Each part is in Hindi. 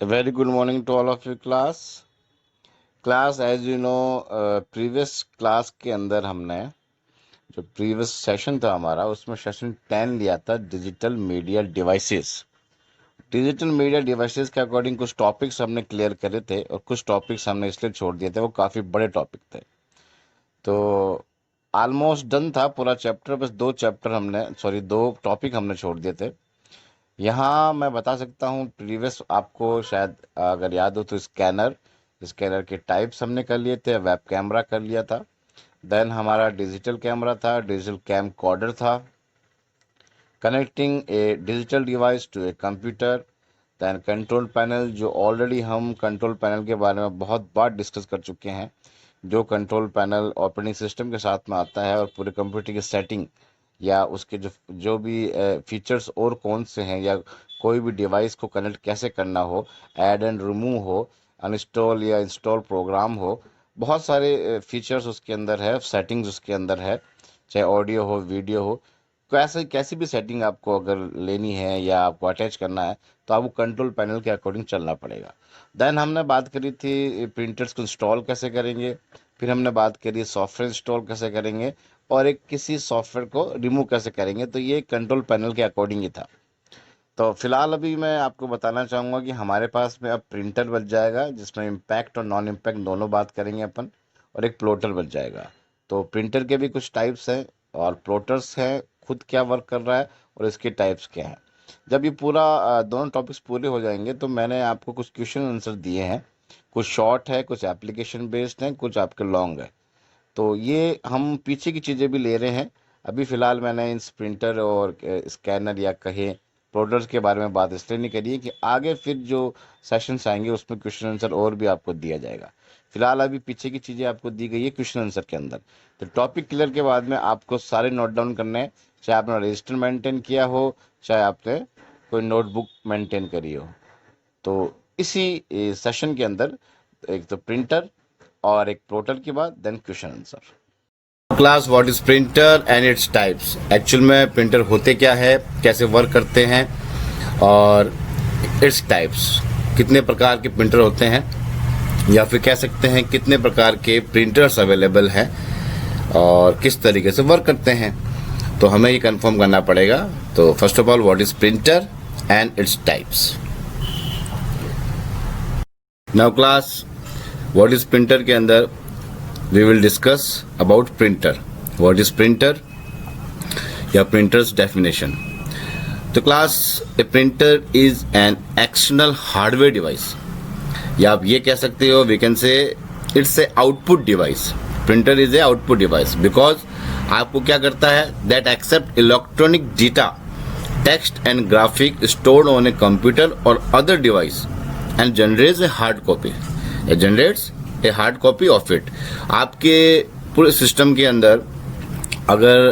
A very good morning to all of you class. Class as you know previous class के अंदर हमने जो प्रीवियस सेशन था हमारा उसमें सेशन 10 लिया था digital media devices. Digital media devices के अकॉर्डिंग कुछ टॉपिक्स हमने क्लियर करे थे और कुछ टॉपिक्स हमने इसलिए छोड़ दिए थे, वो काफ़ी बड़े टॉपिक थे। तो ऑलमोस्ट डन था पूरा चैप्टर, बस दो टॉपिक हमने छोड़ दिए थे। यहाँ मैं बता सकता हूँ प्रीवियस आपको शायद अगर याद हो तो स्कैनर के टाइप्स हमने कर लिए थे, वेब कैमरा कर लिया था, देन हमारा डिजिटल कैमरा था, डिजिटल कैम कॉर्डर था, connecting a digital device to a computer, then control panel जो ऑलरेडी हम कंट्रोल पैनल के बारे में बहुत बार डिस्कस कर चुके हैं। जो कंट्रोल पैनल ऑपरेटिंग सिस्टम के साथ में आता है और पूरे कंप्यूटर की सेटिंग या उसके जो भी फीचर्स और कौन से हैं या कोई भी डिवाइस को कनेक्ट कैसे करना हो, ऐड एंड रिमूव हो, अनइंस्टॉल या इंस्टॉल प्रोग्राम हो, बहुत सारे फीचर्स उसके अंदर है, सेटिंग्स उसके अंदर है, चाहे ऑडियो हो वीडियो हो, कैसी भी सेटिंग आपको अगर लेनी है या आपको अटैच करना है तो आपको कंट्रोल पैनल के अकॉर्डिंग चलना पड़ेगा। देन हमने बात करी थी प्रिंटर्स को इंस्टॉल कैसे करेंगे, फिर हमने बात करी सॉफ्टवेयर इंस्टॉल कैसे करेंगे और एक किसी सॉफ्टवेयर को रिमूव कैसे करेंगे। तो ये कंट्रोल पैनल के अकॉर्डिंग ही था। तो फिलहाल अभी मैं आपको बताना चाहूँगा कि हमारे पास में अब प्रिंटर बच जाएगा जिसमें इम्पैक्ट और नॉन इम्पैक्ट दोनों बात करेंगे अपन, और एक प्लॉटर बच जाएगा। तो प्रिंटर के भी कुछ टाइप्स हैं और प्लॉटर्स हैं, खुद क्या वर्क कर रहा है और इसके टाइप्स क्या हैं। जब ये पूरा दोनों टॉपिक्स पूरे हो जाएंगे तो मैंने आपको कुछ क्वेश्चन आंसर दिए हैं, कुछ शॉर्ट है, कुछ एप्लीकेशन बेस्ड हैं, कुछ आपके लॉन्ग है। तो ये हम पीछे की चीज़ें भी ले रहे हैं। अभी फ़िलहाल मैंने इन प्रिंटर और स्कैनर या कहें प्रोडक्ट्स के बारे में बात इसलिए नहीं करी है कि आगे फिर जो सेशंस आएंगे उसमें क्वेश्चन आंसर और भी आपको दिया जाएगा। फिलहाल अभी पीछे की चीज़ें आपको दी गई है क्वेश्चन आंसर के अंदर। तो टॉपिक क्लियर के बाद में आपको सारे नोट डाउन करने हैं, चाहे आपने रजिस्टर मेंटेन किया हो, चाहे आपने कोई नोटबुक मेंटेन करी हो। तो इसी सेशन के अंदर एक तो प्रिंटर और एक प्लॉटर के बाद then question answer. Class what is printer and its types. Actual में प्रिंटर होते क्या है, कैसे वर्क करते हैं और इट्स टाइप्स, कितने प्रकार के प्रिंटर होते हैं या फिर कह सकते हैं कितने प्रकार के प्रिंटर्स अवेलेबल हैं और किस तरीके से वर्क करते हैं। तो हमें ये कंफर्म करना पड़ेगा। तो first of all what is printer and its types. Now class what is printer के अंदर we will discuss about printer. What is printer या printers definition। तो class a printer is an external hardware device या आप ये कह सकते हो we can say it's a output device। printer is a output device because आपको क्या करता है that accept electronic data, text and graphic stored on a computer or other device and generates a hard copy। it generates a hard copy of it. आपके पूरे सिस्टम के अंदर अगर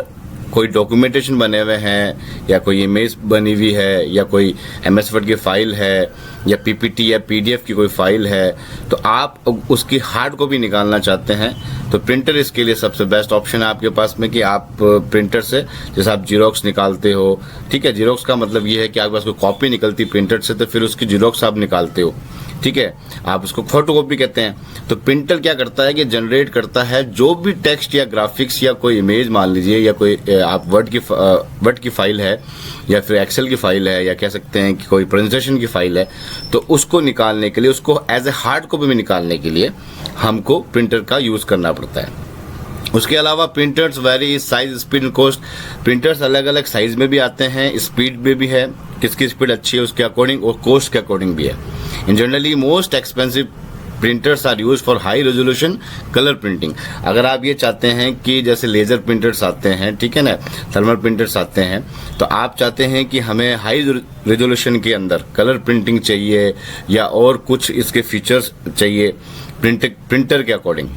कोई डॉक्यूमेंटेशन बने हुए हैं या कोई इमेज बनी हुई है या कोई MS वर्ड की फाइल है या PPT या PDF की कोई फाइल है तो आप उसकी हार्ड कॉपी निकालना चाहते हैं तो प्रिंटर इसके लिए सबसे बेस्ट ऑप्शन है आपके पास में कि आप प्रिंटर से जैसे आप जीरोक्स निकालते हो, ठीक है, जीरोक्स का मतलब ये है कि आपके पास कोई कॉपी निकलती प्रिंटर से तो फिर उसकी जीरोक्स आप निकालते हो, ठीक है, आप उसको फोटोकॉपी कहते हैं। तो प्रिंटर क्या करता है कि जनरेट करता है जो भी टेक्स्ट या ग्राफिक्स या कोई इमेज मान लीजिए या कोई आप वर्ड की फाइल है या फिर एक्सेल की फाइल है या कह सकते हैं कि कोई प्रेजेंटेशन की फाइल है तो उसको निकालने के लिए, उसको एज ए हार्ड कॉपी में निकालने के लिए हमको प्रिंटर का यूज करना पड़ता है। उसके अलावा printers very size speed and cost. Printers अलग अलग साइज में भी आते हैं, स्पीड में भी है, किसकी स्पीड अच्छी है उसके अकॉर्डिंग और कॉस्ट के अकॉर्डिंग भी है। In generally most expensive printers are use for high resolution colour printing. अगर आप ये चाहते हैं कि जैसे लेजर प्रिंटर्स आते हैं, ठीक है ना, थर्मल प्रिंटर्स आते हैं, तो आप चाहते हैं कि हमें हाई रेजोल्यूशन के अंदर कलर प्रिंटिंग चाहिए या और कुछ इसके फीचर्स चाहिए प्रिंटर के अकॉर्डिंग,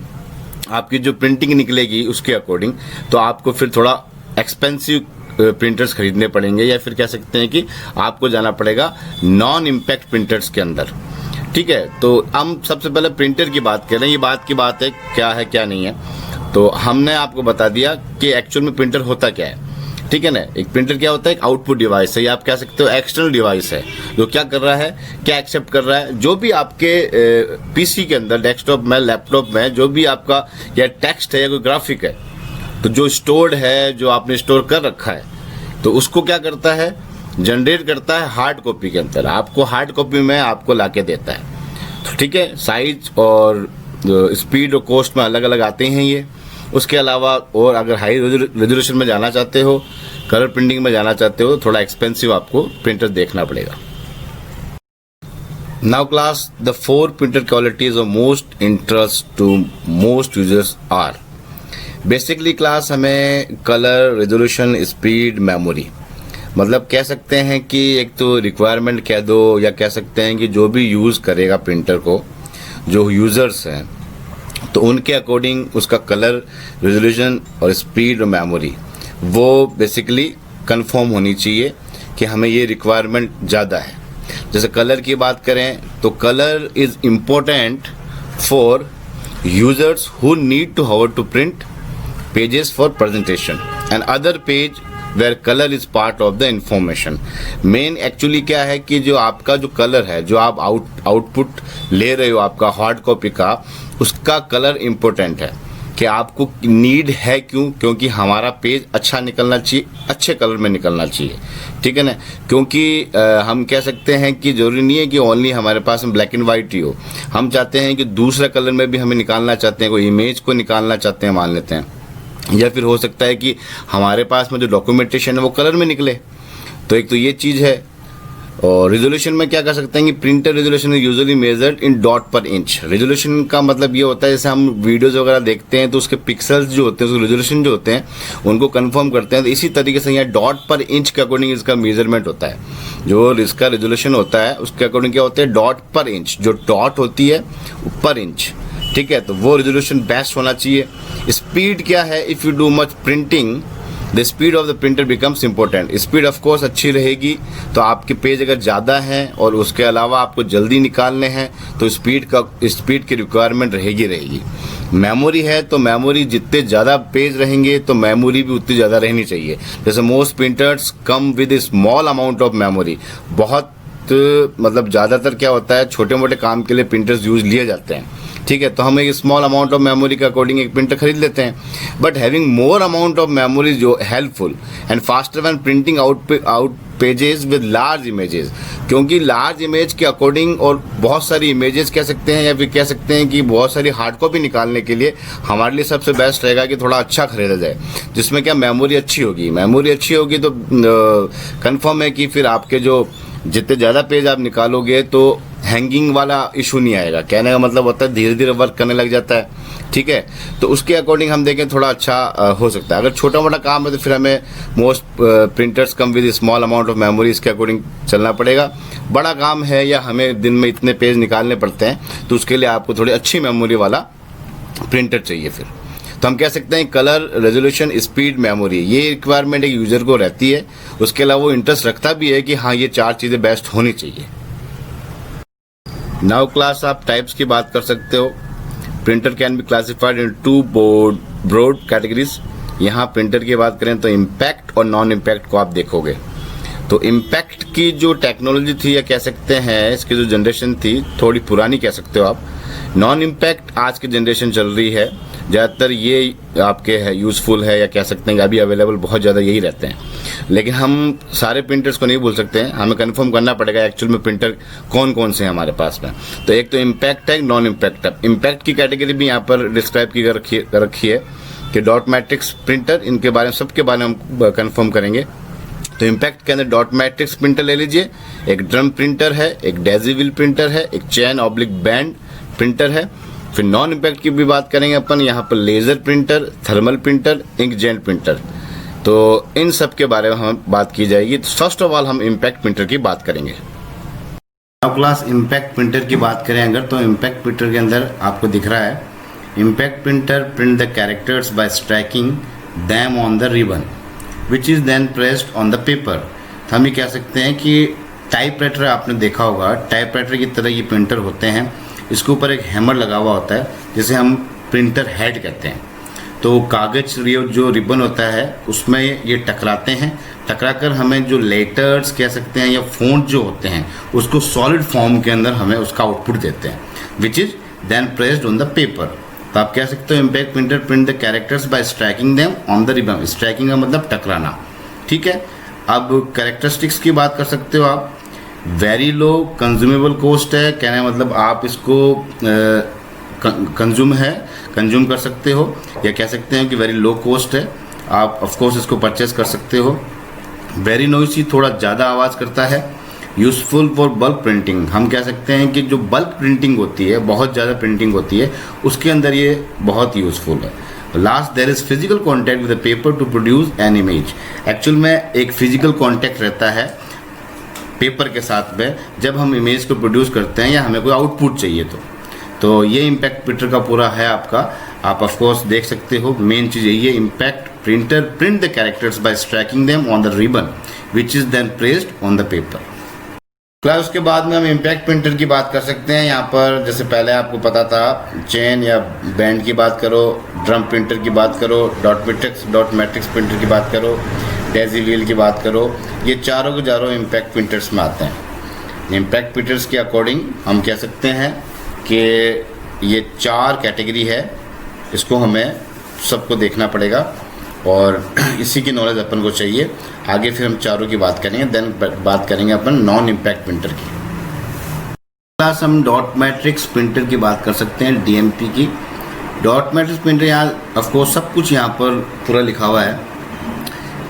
आपकी जो प्रिंटिंग निकलेगी उसके अकॉर्डिंग, तो आपको फिर थोड़ा एक्सपेंसिव प्रिंटर्स खरीदने पड़ेंगे या फिर कह सकते हैं कि आपको जाना पड़ेगा नॉन इम्पैक्ट प्रिंटर्स के अंदर, ठीक है। तो हम सबसे पहले प्रिंटर की बात करें, ये बात की बात है क्या नहीं है। तो हमने आपको बता दिया कि एक्चुअल में प्रिंटर होता क्या है। ठीक है ना। एक प्रिंटर क्या होता है, एक आउटपुट डिवाइस है, या आप कह सकते हो एक्सटर्नल डिवाइस है, जो क्या कर रहा है, क्या एक्सेप्ट कर रहा है, जो भी आपके पीसी के अंदर, डेस्कटॉप में, लैपटॉप में जो भी आपका या टेक्स्ट है या कोई ग्राफिक है, तो जो स्टोर्ड है, जो आपने स्टोर कर रखा है, तो उसको क्या करता है, जनरेट करता है हार्ड कॉपी के अंदर, आपको हार्ड कॉपी में आपको लाके देता है। तो ठीक है, साइज और स्पीड और कॉस्ट में अलग अलग आते हैं ये। उसके अलावा और अगर हाई रेजोल्यूशन में जाना चाहते हो, कलर प्रिंटिंग में जाना चाहते हो, थोड़ा एक्सपेंसिव आपको प्रिंटर देखना पड़ेगा। Now class, the 4 printer qualities of most interest to most users are. Basically class हमें कलर, रेजोल्यूशन, स्पीड, मेमोरी, मतलब कह सकते हैं कि एक तो रिक्वायरमेंट कह दो, या कह सकते हैं कि जो भी यूज़ करेगा प्रिंटर को, जो यूज़र्स हैं, तो उनके अकॉर्डिंग उसका कलर, रेजोल्यूशन और स्पीड और मेमोरी वो बेसिकली कंफर्म होनी चाहिए कि हमें ये रिक्वायरमेंट ज़्यादा है। जैसे कलर की बात करें तो colour is important for users who need to how to print pages for presentation and other page where colour is part of the information. Main actually क्या है कि जो आपका जो कलर है, जो आप आउटपुट ले रहे हो आपका हार्ड कॉपी का, उसका कलर इम्पोर्टेंट है कि आपको नीड है। क्यों? क्योंकि हमारा पेज अच्छा निकलना चाहिए, अच्छे कलर में निकलना चाहिए, ठीक है ना। क्योंकि हम कह सकते हैं कि जरूरी नहीं है कि ओनली हमारे पास में ब्लैक एंड वाइट ही हो, हम चाहते हैं कि दूसरा कलर में भी हमें निकालना चाहते हैं, कोई इमेज को निकालना चाहते हैं मान लेते हैं, या फिर हो सकता है कि हमारे पास में जो डॉक्यूमेंटेशन है वो कलर में निकले। तो एक तो ये चीज़ है। और रिजोल्यूशन में क्या कर सकते हैं कि printer resolution is usually measured in dot per inch. Resolution का मतलब ये होता है, जैसे हम वीडियोज़ वगैरह देखते हैं तो उसके पिक्सल्स जो होते हैं, उसके रिजोल्यूशन जो होते हैं उनको कंफर्म करते हैं, तो इसी तरीके से यहाँ डॉट पर इंच के अकॉर्डिंग इसका मेजरमेंट होता है। जो इसका रिजोल्यूशन होता है उसके अकॉर्डिंग क्या होता है, डॉट पर इंच, जो डॉट होती है पर इंच, ठीक है, तो वो रिजोल्यूशन बेस्ट होना चाहिए। स्पीड क्या है, if you do much printing the speed of the printer becomes important. Speed of course अच्छी रहेगी तो आपके पेज अगर ज़्यादा हैं और उसके अलावा आपको जल्दी निकालने हैं तो स्पीड की रिक्वायरमेंट रहेगी। मेमोरी है तो मेमोरी जितने ज़्यादा पेज रहेंगे तो मेमोरी भी उतनी ज़्यादा रहनी चाहिए। जैसे most printers come with small amount of memory. बहुत मतलब ज़्यादातर क्या होता है, छोटे मोटे काम के लिए प्रिंटर्स यूज लिए जाते हैं, ठीक है, तो हम एक स्मॉल अमाउंट ऑफ मेमोरी के अकॉर्डिंग एक प्रिंटर खरीद लेते हैं। But having more amount of memory जो helpful and faster when printing out pages with large images. क्योंकि लार्ज इमेज के अकॉर्डिंग और बहुत सारी इमेजेस कह सकते हैं, या फिर कह सकते हैं कि बहुत सारी हार्ड कॉपी निकालने के लिए हमारे लिए सबसे बेस्ट रहेगा कि थोड़ा अच्छा खरीदा जाए, जिसमें क्या मेमोरी अच्छी होगी। मेमोरी अच्छी होगी तो कंफर्म है कि फिर आपके जो जितने ज़्यादा पेज आप निकालोगे तो हैंगिंग वाला इशू नहीं आएगा। कहने का मतलब होता है धीरे धीरे वर्क करने लग जाता है, ठीक है, तो उसके अकॉर्डिंग हम देखें थोड़ा अच्छा हो सकता है। अगर छोटा मोटा काम है तो फिर हमें most printers come with small amount of memory, इसके अकॉर्डिंग चलना पड़ेगा। बड़ा काम है या हमें दिन में इतने पेज निकालने पड़ते हैं तो उसके लिए आपको थोड़ी अच्छी मेमोरी वाला प्रिंटर चाहिए। फिर तो हम कह सकते हैं कलर, रेजोल्यूशन, स्पीड, मेमोरी, ये रिक्वायरमेंट एक यूजर को रहती है। उसके अलावा वो इंटरेस्ट रखता भी है कि हाँ ये 4 चीज़ें बेस्ट होनी चाहिए। नाउ क्लास, आप टाइप्स की बात कर सकते हो। Printer can be classified in 2 broad categories. यहाँ प्रिंटर की बात करें तो इम्पैक्ट और नॉन इम्पैक्ट को आप देखोगे तो इम्पैक्ट की जो टेक्नोलॉजी थी, या कह सकते हैं इसकी जो जनरेशन थी थोड़ी पुरानी कह सकते हो आप। नॉन इम्पैक्ट आज की जनरेशन चल रही है, ज़्यादातर ये आपके है यूज़फुल है, या कह सकते हैं कि अभी अवेलेबल बहुत ज़्यादा यही रहते हैं। लेकिन हम सारे प्रिंटर्स को नहीं बोल सकते हैं, हमें कंफर्म करना पड़ेगा एक्चुअल में प्रिंटर कौन कौन से हैं हमारे पास में। तो एक तो इम्पैक्ट है, नॉन इम्पैक्ट है। इम्पैक्ट की कैटेगरी भी यहाँ पर डिस्क्राइब की रखी है कि डॉट मैट्रिक्स प्रिंटर, इनके बारे में सबके बारे में हम कंफर्म करेंगे। तो इम्पैक्ट के अंदर डॉट मैट्रिक्स प्रिंटर ले लीजिए, एक ड्रम प्रिंटर है, एक डेजीविल प्रिंटर है, एक चैन ऑब्लिक बैंड प्रिंटर है। फिर नॉन इम्पैक्ट की भी बात करेंगे अपन, यहाँ पर laser printer, thermal printer, inkjet printer. तो इन सब के बारे में हम बात की जाएगी। तो फर्स्ट ऑफ ऑल हम इम्पैक्ट प्रिंटर की बात करेंगे। अब क्लास इम्पैक्ट प्रिंटर की बात करें अगर, तो इम्पैक्ट प्रिंटर के अंदर आपको दिख रहा है impact printer print the characters by striking them on the ribbon which is then pressed on the paper. तो हम ये कह सकते हैं कि टाइपराइटर आपने देखा होगा, टाइपराइटर की तरह ये प्रिंटर होते हैं। इसके ऊपर एक हैमर लगा हुआ होता है जिसे हम प्रिंटर हेड कहते हैं। तो कागज जो रिबन होता है उसमें ये टकराते हैं, टकराकर हमें जो लेटर्स कह सकते हैं या फ़ॉन्ट जो होते हैं उसको सॉलिड फॉर्म के अंदर हमें उसका आउटपुट देते हैं, which is then pressed on the paper. तो आप कह सकते हो impact printer print the characters by striking them on the ribbon. Striking का मतलब टकराना, ठीक है। अब कैरेक्टरिस्टिक्स की बात कर सकते हो आप। वेरी लो कंज्यूमेबल कॉस्ट है, कहने का मतलब आप इसको कंज्यूम कर सकते हो, या कह सकते हैं कि वेरी लो कॉस्ट है, आप ऑफ कोर्स इसको परचेस कर सकते हो। वेरी नॉइसी, थोड़ा ज़्यादा आवाज़ करता है। यूज़फुल फॉर बल्क प्रिंटिंग, हम कह सकते हैं कि जो बल्क प्रिंटिंग होती है, बहुत ज़्यादा प्रिंटिंग होती है, उसके अंदर ये बहुत यूज़फुल है। Last, there is physical contact with the paper to produce an image. Actual में एक फिजिकल कॉन्टैक्ट रहता है पेपर के साथ में जब हम इमेज को प्रोड्यूस करते हैं या हमें कोई आउटपुट चाहिए तो ये इम्पैक्ट प्रिंटर का पूरा है आपका। आप ऑफ कोर्स देख सकते हो, मेन चीज़ यही है, impact printer print the characters by striking them on the ribbon which is then placed on the paper. Class उसके बाद में हम इम्पैक्ट प्रिंटर की बात कर सकते हैं। यहाँ पर जैसे पहले आपको पता था, चेन या बैंड की बात करो, ड्रम प्रिंटर की बात करो, डॉट मैट्रिक्स प्रिंटर की बात करो, डेजी व्हील की बात करो, ये चारों के चारों इम्पैक्ट प्रिंटर्स में आते हैं। इम्पैक्ट प्रिंटर्स के अकॉर्डिंग हम कह सकते हैं कि ये 4 कैटेगरी है, इसको हमें सबको देखना पड़ेगा और इसी की नॉलेज अपन को चाहिए। आगे फिर हम चारों की बात करेंगे, देन बात करेंगे अपन नॉन इम्पैक्ट प्रिंटर की। प्लस हम डॉट मैट्रिक्स प्रिंटर की बात कर सकते हैं, डीएमपी की। डॉट मैट्रिक्स प्रिंटर यहाँ ऑफकोर्स सब कुछ यहाँ पर पूरा लिखा हुआ है।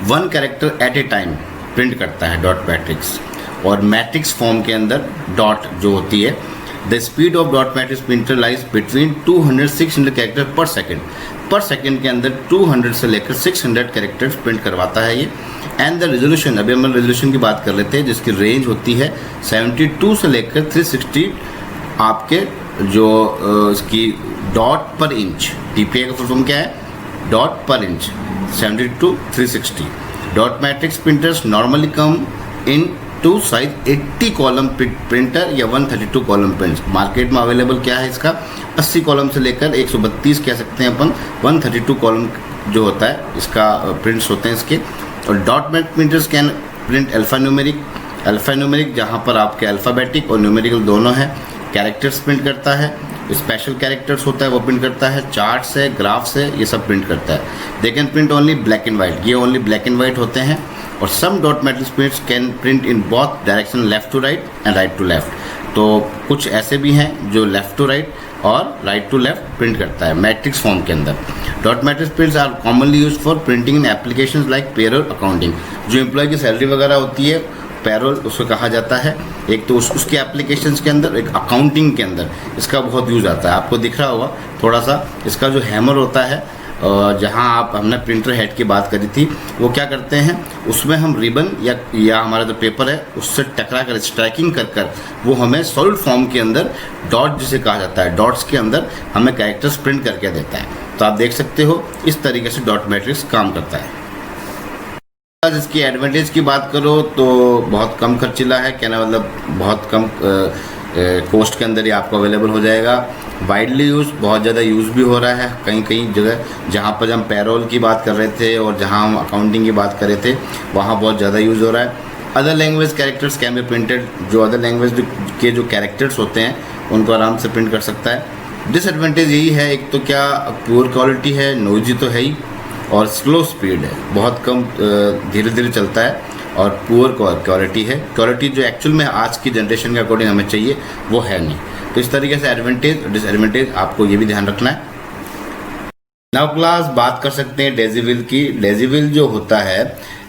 1 कैरेक्टर एट ए टाइम प्रिंट करता है डॉट मैट्रिक्स, और मैट्रिक्स फॉर्म के अंदर डॉट जो होती है, the speed of dot matrix printer lies between 200-600 character पर सेकेंड के अंदर 200 से लेकर 600 कैरेक्टर्स प्रिंट करवाता है ये। एंड द रेजोल्यूशन, अभी हम रेजोल्यूशन की बात कर लेते हैं, जिसकी रेंज होती है 72 से लेकर 360 आपके जो इसकी डॉट पर इंच, डीपीआई का फुल फॉर्म क्या है, dot per inch, 72 360। Dot matrix printers normally come in 2 size 80 column printer या 132 कॉलम प्रिंट्स। मार्केट में अवेलेबल क्या है इसका, 80 कॉलम से लेकर 132 कह सकते हैं अपन, 132 कॉलम जो होता है इसका प्रिंट्स होते हैं इसके। और dot matrix printers can print alphanumeric जहाँ पर आपके अल्फ़ाबेटिक और न्यूमेरिकल दोनों हैं। कैरेक्टर्स प्रिंट करता है, स्पेशल कैरेक्टर्स होता है वो प्रिंट करता है, चार्ट्स है, ग्राफ्स है, ये सब प्रिंट करता है। They can print only black and white, ये ओनली ब्लैक एंड वाइट होते हैं। और some dot matrix prints can print in both direction, left to right and right to left. तो कुछ ऐसे भी हैं जो लेफ्ट टू राइट और राइट टू लेफ्ट प्रिंट करता है मैट्रिक्स फॉर्म के अंदर। Dot matrix prints are commonly used for printing in applications like payroll accounting. जो एम्प्लॉय की सैलरी वगैरह होती है, पेरोल उसको कहा जाता है, एक तो उसके एप्लीकेशंस के अंदर, एक अकाउंटिंग के अंदर इसका बहुत यूज़ आता है। आपको दिख रहा होगा थोड़ा सा, इसका जो हैमर होता है, जहाँ आप हमने प्रिंटर हेड की बात करी थी, वो क्या करते हैं, उसमें हम रिबन या हमारा जो पेपर है उससे टकरा कर स्ट्राइकिंग कर वो हमें सॉलिड फॉर्म के अंदर डॉट जिसे कहा जाता है, डॉट्स के अंदर हमें कैरेक्टर्स प्रिंट करके देता है। तो आप देख सकते हो इस तरीके से डॉट मैट्रिक्स काम करता है। इसकी एडवांटेज की बात करो तो बहुत कम खर्चीला है, कहना मतलब बहुत कम कॉस्ट के अंदर ही आपको अवेलेबल हो जाएगा। वाइडली यूज़, बहुत ज़्यादा यूज़ भी हो रहा है कई जगह, जहाँ पर हम पेरोल की बात कर रहे थे और जहाँ हम अकाउंटिंग की बात कर रहे थे वहाँ बहुत ज़्यादा यूज़ हो रहा है। Other language characters can be printed, जो अदर लैंग्वेज के जो कैरेक्टर्स होते हैं उनको आराम से प्रिंट कर सकता है। डिसएडवांटेज यही है, एक तो क्या पुअर क्वालिटी है, नोइजी तो है ही, और स्लो स्पीड है, बहुत कम धीरे धीरे चलता है, और पुअर क्वालिटी है। क्वालिटी जो एक्चुअल में आज की जनरेशन के अकॉर्डिंग हमें चाहिए वो है नहीं। तो इस तरीके से एडवांटेज डिसएडवांटेज आपको ये भी ध्यान रखना है। नाउ क्लास बात कर सकते हैं डेजी व्हील की। डेजी व्हील जो होता है,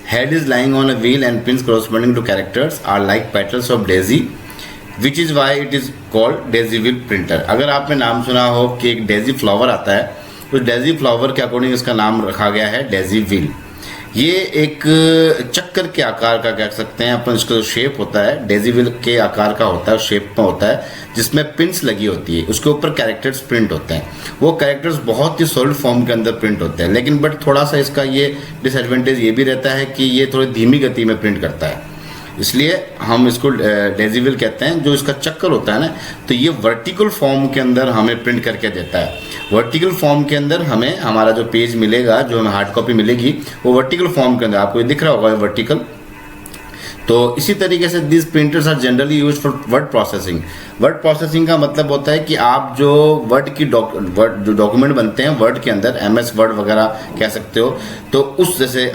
head is lying on a wheel and pins corresponding to characters are like petals of daisy which is why it is called daisy wheel printer. अगर आपने नाम सुना हो कि एक डेजी फ्लावर आता है, तो डेजी फ्लावर के अकॉर्डिंग इसका नाम रखा गया है डेजी व्हील। ये एक चक्कर के आकार का कह सकते हैं अपन, इसका जो शेप होता है डेजी व्हील के आकार का होता है, शेप में होता है, जिसमें पिन्स लगी होती है, उसके ऊपर कैरेक्टर्स प्रिंट होते हैं। वो कैरेक्टर्स बहुत ही सॉलिड फॉर्म के अंदर प्रिंट होते हैं, लेकिन बट थोड़ा सा इसका ये डिसएडवांटेज ये भी रहता है कि ये थोड़ी धीमी गति में प्रिंट करता है। इसलिए हम इसको डेसिबल कहते हैं। जो इसका चक्कर होता है ना, तो ये वर्टिकल फॉर्म के अंदर हमें प्रिंट करके देता है। वर्टिकल फॉर्म के अंदर हमें हमारा जो पेज मिलेगा, जो हमें हार्ड कॉपी मिलेगी, वो वर्टिकल फॉर्म के अंदर आपको दिख रहा होगा वर्टिकल। तो इसी तरीके से this printers are generally use for word processing. Word processing का मतलब होता है कि आप जो वर्ड की जो डॉक्यूमेंट बनते हैं वर्ड के अंदर, एमएस वर्ड वगैरह कह सकते हो, तो उस जैसे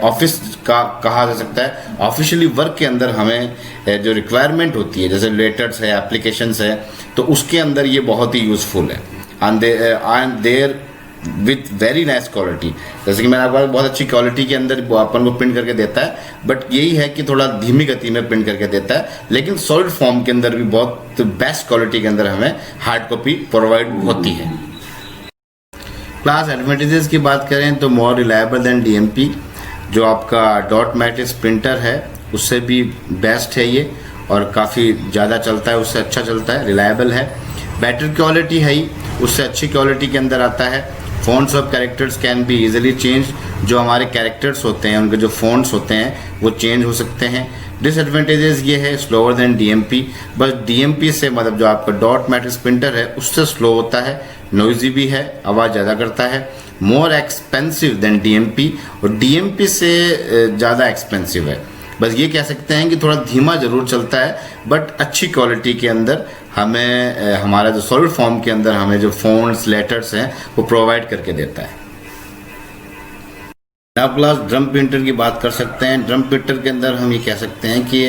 ऑफिस का कहा जा सकता है। ऑफिशियली वर्क के अंदर हमें जो रिक्वायरमेंट होती है, जैसे लेटर्स है, एप्लीकेशंस है, तो उसके अंदर ये बहुत ही यूजफुल है। And there with very nice quality, जैसे कि मैंने आपको बहुत अच्छी क्वालिटी के अंदर अपन को प्रिंट करके देता है, बट यही है कि थोड़ा धीमी गति में प्रिंट करके देता है, लेकिन सॉलिड फॉर्म के अंदर भी बहुत बेस्ट क्वालिटी के अंदर हमें हार्ड कॉपी प्रोवाइड होती है। क्लास एडवांटेजेस की बात करें तो मोर रिलायबल देन डीएमपी। जो आपका डॉट मैट्रिक्स प्रिंटर है उससे भी बेस्ट है ये, और काफ़ी ज़्यादा चलता है, उससे अच्छा चलता है, रिलायबल है। बेटर क्वालिटी है ही, उससे अच्छी क्वालिटी के अंदर आता है। Fonts of characters can be easily change. जो हमारे कैरेक्टर्स होते हैं, उनके जो फ़ॉन्ट्स होते हैं वो चेंज हो सकते हैं। डिसएडवांटेजेस ये है, स्लोअर देन डीएमपी। बस डीएमपी से मतलब जो आपका डॉट मैट्रिक्स प्रिंटर है उससे स्लो होता है, नॉइजी भी है, आवाज़ ज़्यादा करता है। मोर एक्सपेंसिव देन डीएमपी, और डीएमपी से ज़्यादा एक्सपेंसिव है। बस ये कह सकते हैं कि थोड़ा धीमा ज़रूर चलता है, बट अच्छी क्वालिटी के अंदर हमें हमारा जो सॉलिड फॉर्म के अंदर हमें जो फ़ॉन्ट्स लेटर्स हैं वो प्रोवाइड करके देता है। अब क्लास ड्रम प्रिंटर की बात कर सकते हैं। ड्रम प्रिंटर के अंदर हम ये कह सकते हैं कि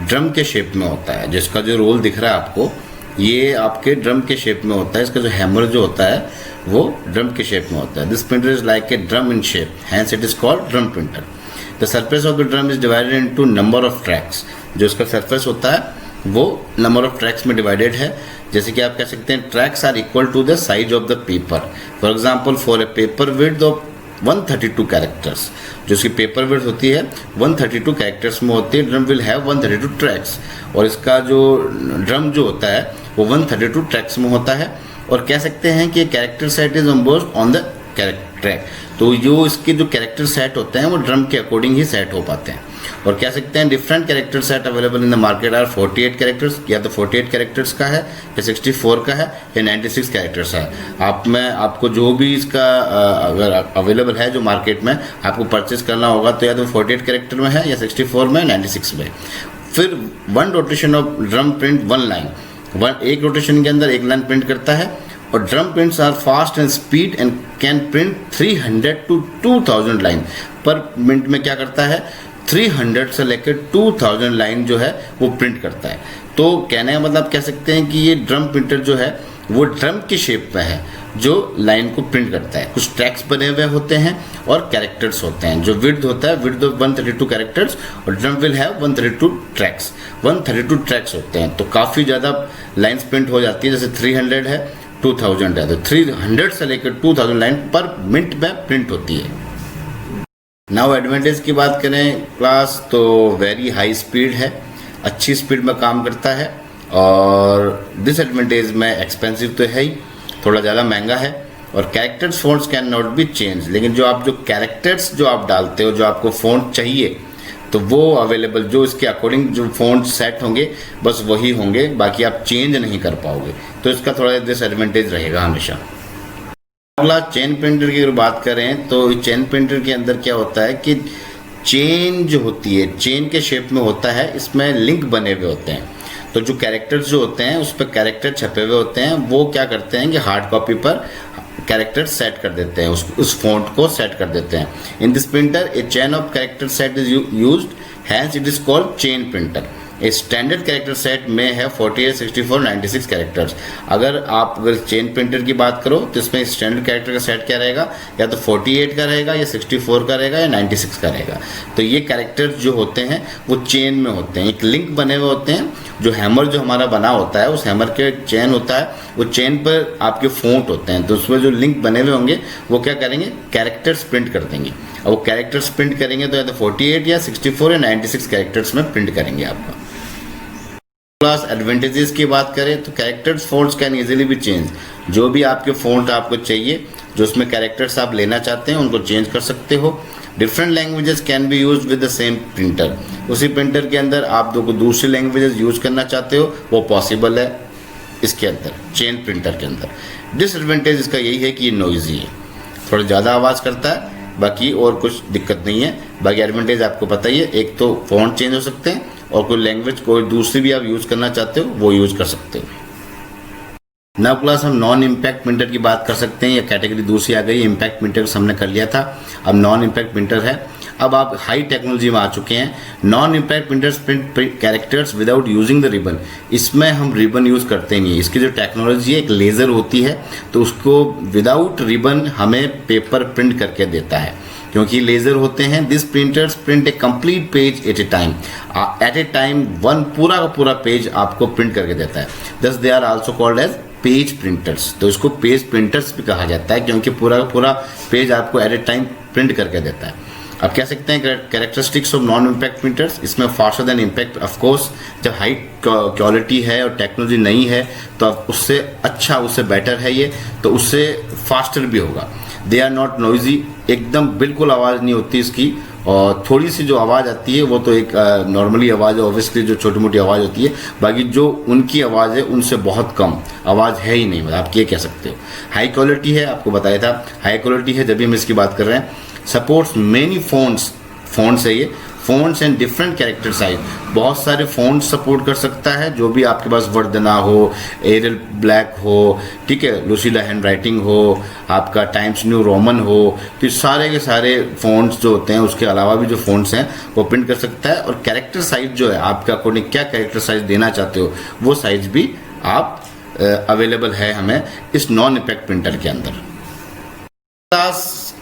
ड्रम के शेप में होता है। जिसका जो रोल दिख रहा है आपको, ये आपके ड्रम के शेप में होता है। इसका जो हैमर जो होता है वो ड्रम के शेप में होता है। This printer is like a drum in shape, hence it is called drum printer. The surface of the drum is divided into number of tracks. जो इसका सरफेस होता है वो नंबर ऑफ ट्रैक्स में डिवाइडेड है। जैसे कि आप कह सकते हैं tracks are equal to the size of the paper. For example, for a paper width of 132 characters, जो इसकी पेपर विड्थ होती है 132 कैरेक्टर्स में होती है, ड्रम विल हैव 132 ट्रैक्स। और इसका जो ड्रम जो होता है वो 132 ट्रैक्स में होता है। और कह सकते हैं कि character set is embossed on the track. तो जो इसके जो कैरेक्टर सेट होते हैं वो ड्रम के अकॉर्डिंग ही सेट हो पाते हैं। और कह सकते हैं different character set available in the market are 48 characters, या तो 48 कैरेक्टर्स का है, या 64 का है, या 96 कैरेक्टर्स है। मैं आपको जो भी इसका अगर अवेलेबल है जो मार्केट में आपको परचेज करना होगा, तो या तो 48 कैरेक्टर में है, या 64 में, 96 में। फिर one rotation of drum print one line, एक रोटेशन के अंदर एक लाइन प्रिंट करता है। और drum prints are fast and speed and can print 300 to 2000 line per minute में। क्या करता है, 300 से लेकर 2000 लाइन जो है वो प्रिंट करता है। तो कहने का मतलब कह सकते हैं कि ये ड्रम प्रिंटर जो है वो ड्रम की शेप में है, जो लाइन को प्रिंट करता है। कुछ ट्रैक्स बने हुए होते हैं और कैरेक्टर्स होते हैं। जो विड्थ होता है, विड्थ ऑफ 132 कैरेक्टर्स, और drum will have 132 tracks. 132 tracks होते हैं, तो काफ़ी ज़्यादा लाइन्स प्रिंट हो जाती है। जैसे 300 है, 2000 है, तो 300 से लेकर 2000 लाइन पर मिनट में प्रिंट होती है। नाउ एडवांटेज की बात करें क्लास, तो वेरी हाई स्पीड है, अच्छी स्पीड में काम करता है। और डिसएडवांटेज में एक्सपेंसिव तो है ही, थोड़ा ज़्यादा महंगा है। और characters fonts can not B change, लेकिन जो आप जो कैरेक्टर्स जो आप डालते हो, जो आपको फ़ॉन्ट चाहिए, तो वो अवेलेबल, जो इसके अकॉर्डिंग जो फ़ॉन्ट सेट होंगे बस वही होंगे, बाकी आप चेंज नहीं कर पाओगे। तो इसका थोड़ा डिसएडवांटेज रहेगा हमेशा। अगला चेन प्रिंटर की अगर बात करें, तो चेन प्रिंटर के अंदर क्या होता है कि चेन जो होती है चेन के शेप में होता है, इसमें लिंक बने हुए होते हैं। तो जो कैरेक्टर्स जो होते हैं उस पर कैरेक्टर छपे हुए होते हैं, वो क्या करते हैं कि हार्ड कॉपी पर कैरेक्टर सेट कर देते हैं, उस फॉन्ट को सेट कर देते हैं। In this printer a chain of character set is used, hence it is called chain printer. A standard character set में है 48, 64, 96 कैरेक्टर्स। अगर चेन प्रिंटर की बात करो तो इसमें स्टैंडर्ड कैरेक्टर का सेट क्या रहेगा, या तो 48 का रहेगा, या 64 का रहेगा, या 96 का रहेगा। तो ये कैरेक्टर जो होते हैं वो चेन में होते हैं, एक लिंक बने हुए होते हैं। जो हैमर जो हमारा बना होता है, उस हैमर के चेन होता है, वो चेन पर आपके फॉन्ट होते हैं, तो उसमें जो लिंक बने हुए होंगे वो क्या करेंगे, कैरेक्टर्स प्रिंट कर देंगे। और वो कैरेक्टर्स प्रिंट करेंगे तो या तो 48 या 64 या 96 कैरेक्टर्स में प्रिंट करेंगे आपका। प्लस एडवांटेजेस की बात करें तो characters fonts can easily B change. जो भी आपके फॉन्ट आपको चाहिए, जो उसमें कैरेक्टर्स आप लेना चाहते हैं, उनको चेंज कर सकते हो। Different languages can be use with the same printer. उसी प्रिंटर के अंदर आप दो दूसरी लैंग्वेजेस यूज करना चाहते हो, वो पॉसिबल है इसके अंदर, चेन प्रिंटर के अंदर। डिसएडवांटेज इसका यही है कि ये नॉइजी है, थोड़ा ज़्यादा आवाज़ करता है, बाकी और कुछ दिक्कत नहीं है। बाकी एडवांटेज आपको पता ही है, एक तो फ़ॉन्ट चेंज हो सकते हैं और कोई लैंग्वेज कोई दूसरी भी आप यूज़ करना चाहते हो वो यूज़ कर सकते हो। नव क्लास हम नॉन इम्पैक्ट प्रिंटर की बात कर सकते हैं, या कैटेगरी दूसरी आ गई। इम्पैक्ट प्रिंटर हमने कर लिया था, अब नॉन इम्पैक्ट प्रिंटर है। अब आप हाई टेक्नोलॉजी में आ चुके हैं। Non impact printers print characters without using the ribbon. इसमें हम रिबन यूज़ करते नहीं है। इसकी जो टेक्नोलॉजी है, एक लेज़र होती है, तो उसको विदाउट रिबन हमें पेपर प्रिंट करके देता है, क्योंकि लेज़र होते हैं। This printers print A complete page eight A time one पूरा का पूरा पेज आपको प्रिंट करके देता है। Thus they are also called as page printers. तो इसको पेज प्रिंटर्स भी कहा जाता है, क्योंकि पूरा का पूरा पेज आपको एट ए टाइम प्रिंट करके देता है। अब कह सकते हैं characteristics of non impact printers, इसमें faster than impact. Of course जब हाई क्वालिटी है और टेक्नोलॉजी नहीं है तो उससे अच्छा, उससे बेटर है ये, तो उससे फास्टर भी होगा। दे आर नॉट नॉइजी, एकदम बिल्कुल आवाज़ नहीं होती इसकी, और थोड़ी सी जो आवाज़ आती है वो तो एक नॉर्मली आवाज़ है, ऑब्वियसली जो छोटी मोटी आवाज़ होती है। बाकी जो उनकी आवाज़ है उनसे बहुत कम आवाज़ है ही नहीं, मतलब आप ये कह सकते हो। हाई क्वालिटी है, आपको बताया था हाई क्वालिटी है, जब भी हम इसकी बात कर रहे हैं। सपोर्ट्स मेनी फ़ॉन्ट्स है ये, fonts and different character size. बहुत सारे फ़ॉन्ट्स सपोर्ट कर सकता है, जो भी आपके पास वर्धना हो, एरियल ब्लैक हो, ठीक है, लुसीडा हैंड राइटिंग हो, आपका टाइम्स न्यू रोमन हो, तो सारे के सारे फ़ॉन्ट्स जो होते हैं, उसके अलावा भी जो फ़ॉन्ट्स हैं वो प्रिंट कर सकता है। और कैरेक्टर साइज जो है, आपका अकॉर्डिंग क्या कैरेक्टर साइज देना चाहते हो, वो साइज भी आप अवेलेबल है हमें इस नॉन इम्पैक्ट प्रिंटर के अंदर।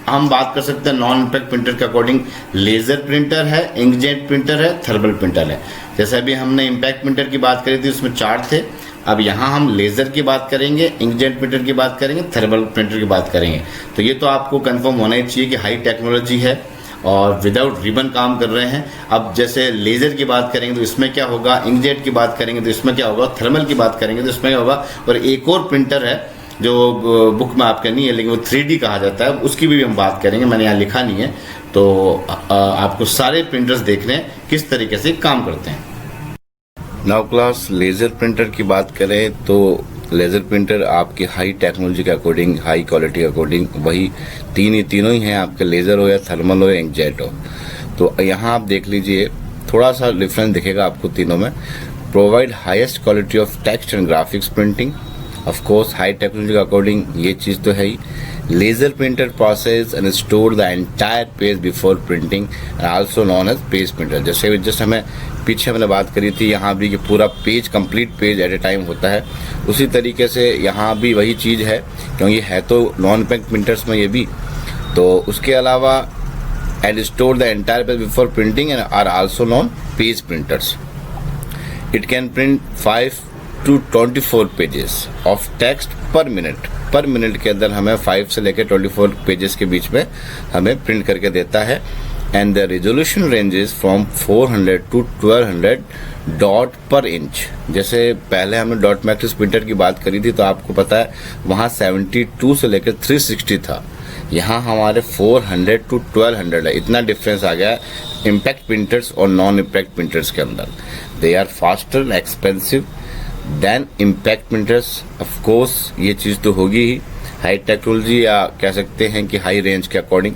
हम बात कर सकते हैं नॉन इम्पैक्ट प्रिंटर के अकॉर्डिंग। लेजर प्रिंटर है, इंकजेट प्रिंटर है, थर्मल प्रिंटर है। जैसे अभी हमने इम्पैक्ट प्रिंटर की बात करी थी, उसमें 4 थे। अब यहाँ हम लेजर की बात करेंगे, इंकजेट प्रिंटर की बात करेंगे, थर्मल प्रिंटर की बात करेंगे। तो ये तो आपको कंफर्म होना ही चाहिए कि हाई टेक्नोलॉजी है और विदाउट रिबन काम कर रहे हैं। अब जैसे लेजर की बात करेंगे तो इसमें क्या होगा, इंकजेट की बात करेंगे तो इसमें क्या होगा, थर्मल की बात करेंगे तो इसमें क्या होगा। और एक और प्रिंटर है जो बुक में आपका नहीं है, लेकिन वो 3D कहा जाता है, उसकी भी हम बात करेंगे। मैंने यहाँ लिखा नहीं है, तो आपको सारे प्रिंटर्स देख रहे हैं किस तरीके से काम करते हैं। नाउ क्लास लेज़र प्रिंटर की बात करें तो लेज़र प्रिंटर आपकी हाई टेक्नोलॉजी के अकॉर्डिंग, हाई क्वालिटी के अकॉर्डिंग, वही तीनों ही हैं आपके, लेज़र हो या थर्मल हो या इंकजेट हो। तो यहाँ आप देख लीजिए, थोड़ा सा डिफरेंस दिखेगा आपको तीनों में। Provide highest quality of text and graphics printing, of course high technology के अकॉर्डिंग ये चीज़ तो है ही। Laser printer process and store the entire page before printing and also known as page printer. जैसे जस्ट हमें पीछे हमने बात करी थी यहाँ भी कि पूरा पेज, कंप्लीट पेज एट ए टाइम होता है, उसी तरीके से यहाँ भी वही चीज़ है, क्योंकि है तो नॉन इम्पैक्ट प्रिंटर्स में ये भी। तो उसके अलावा and store the entire page before printing and are also non page printers. It can print 5 to 24 pages of text per minute. Per minute के अंदर हमें 5 से लेकर 24 पेजेस के बीच में हमें प्रिंट करके देता है। And the resolution ranges from 400 to 1200 dot per inch. जैसे पहले हमने डॉट मैट्रिक्स प्रिंटर की बात करी थी, तो आपको पता है वहाँ 72 से लेकर 360 था, यहाँ हमारे 400 to 1200 है। इतना डिफरेंस आ गया इम्पैक्ट प्रिंटर्स और नॉन इम्पैक्ट प्रिंटर्स के अंदर। They are faster, expensive than impact printers. Of course ये चीज़ तो होगी ही, हाई टेक्नोलॉजी या कह सकते हैं कि हाई रेंज के according.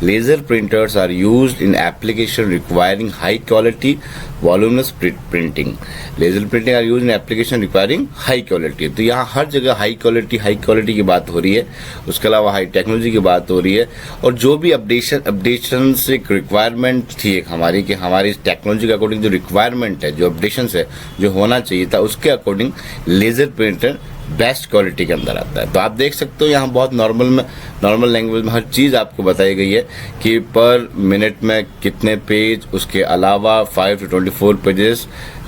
Laser printers are used in application requiring high quality voluminous printing. Laser printing are used in application requiring high quality. तो यहाँ हर जगह हाई क्वालिटी की बात हो रही है, उसके अलावा हाई टेक्नोलॉजी की बात हो रही है। और जो भी अपडेशन से रिक्वायरमेंट थी एक हमारी, कि हमारी टेक्नोलॉजी के अकॉर्डिंग जो रिक्वायरमेंट है, जो अपडेशन है, जो होना चाहिए था, उसके according laser printer best quality के अंदर आता है। तो आप देख सकते हो यहाँ बहुत नॉर्मल लैंग्वेज में हर चीज़ आपको बताई गई है कि पर मिनट में कितने पेज, उसके अलावा 5 to 24 पेजेस,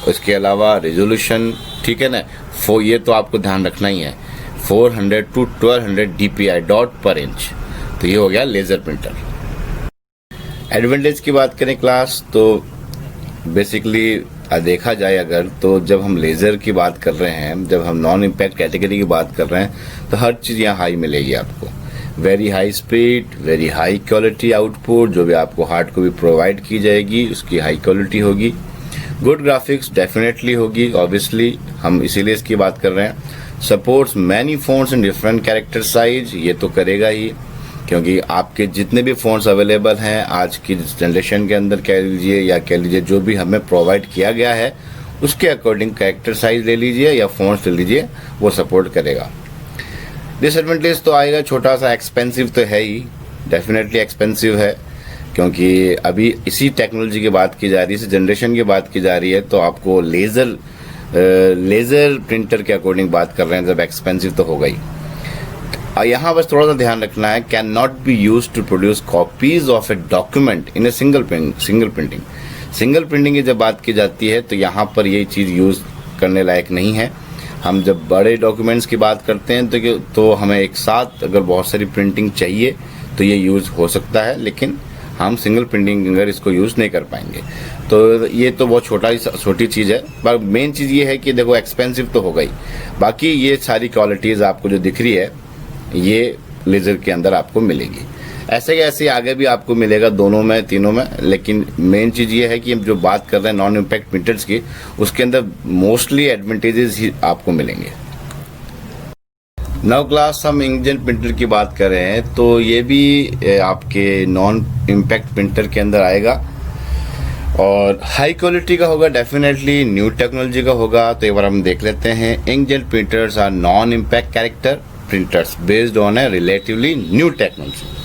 उसके अलावा रेजोल्यूशन, ठीक है ना। ये तो आपको ध्यान रखना ही है, 400 to 1200 DPI dot per inch. तो ये हो गया लेजर प्रिंटर। एडवांटेज की बात करें क्लास, तो बेसिकली देखा जाए अगर, तो जब हम लेज़र की बात कर रहे हैं, जब हम नॉन इम्पैक्ट कैटेगरी की बात कर रहे हैं, तो हर चीज़ यहाँ हाई मिलेगी आपको। Very high speed, very high quality output, जो भी आपको हार्ड कॉपी प्रोवाइड की जाएगी उसकी हाई क्वालिटी होगी। गुड ग्राफिक्स डेफिनेटली होगी, ऑब्वियसली हम इसीलिए इसकी बात कर रहे हैं। Supports many phones in different character size, ये तो करेगा ही, क्योंकि आपके जितने भी फोन्स अवेलेबल हैं आज की जनरेशन के अंदर कह लीजिए या कह लीजिए जो भी हमें प्रोवाइड किया गया है उसके अकॉर्डिंग कैरेक्टर साइज ले लीजिए या फोन्स ले लीजिए, वो सपोर्ट करेगा। डिसएडवांटेज तो आएगा, छोटा सा एक्सपेंसिव तो है ही, डेफिनेटली एक्सपेंसिव है, क्योंकि अभी इसी टेक्नोलॉजी की बात की जा रही है, इस जनरेशन की बात की जा रही है, तो आपको लेज़र प्रिंटर के अकॉर्डिंग बात कर रहे हैं, जब एक्सपेंसिव तो होगा ही। यहाँ बस थोड़ा सा ध्यान रखना है, can not be use to produce copies of a document in a single printing. Single printing की जब बात की जाती है तो यहाँ पर ये चीज़ यूज़ करने लायक नहीं है। हम जब बड़े डॉक्यूमेंट्स की बात करते हैं तो हमें एक साथ अगर बहुत सारी प्रिंटिंग चाहिए तो ये यूज़ हो सकता है, लेकिन हम सिंगल प्रिंटिंग अगर इसको यूज़ नहीं कर पाएंगे तो ये तो बहुत छोटी चीज़ है। पर मेन चीज़ ये है कि देखो एक्सपेंसिव तो हो गई, बाकी ये सारी क्वालिटीज़ आपको जो दिख रही है ये लेज़र के अंदर आपको मिलेगी। ऐसे आगे भी आपको मिलेगा, दोनों में तीनों में, लेकिन मेन चीज़ ये है कि हम जो बात कर रहे हैं नॉन इम्पैक्ट प्रिंटर्स की, उसके अंदर मोस्टली एडवांटेजेस ही आपको मिलेंगे। नौ क्लास हम इंकजेट प्रिंटर की बात कर रहे हैं तो ये भी आपके नॉन इम्पैक्ट प्रिंटर के अंदर आएगा और हाई क्वालिटी का होगा, डेफिनेटली न्यू टेक्नोलॉजी का होगा। तो एक बार हम देख लेते हैं। Inkjet printers are non impact character printers based on a relatively new technology.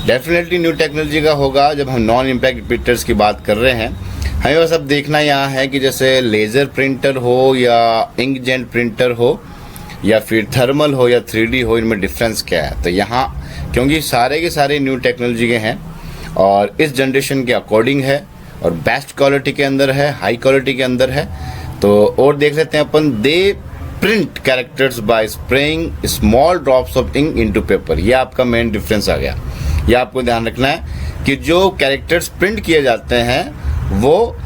Definitely new technology का होगा। जब हम नॉन इम्पैक्ट प्रिंटर्स की बात कर रहे हैं, हमें बस अब देखना यहाँ है कि जैसे लेज़र प्रिंटर हो या इंकजेट प्रिंटर हो या फिर थर्मल हो या 3D हो, इनमें डिफरेंस क्या है। तो यहाँ क्योंकि सारे के सारे न्यू टेक्नोलॉजी के हैं और इस जनरेशन के अकॉर्डिंग है और बेस्ट क्वालिटी के अंदर है, हाई क्वालिटी के अंदर है। तो और देख लेते हैं अपन, they print characters by spraying small drops of ink into paper. ये आपका मेन डिफरेंस आ गया। ये आपको ध्यान रखना है कि जो कैरेक्टर्स प्रिंट किए जाते हैं वो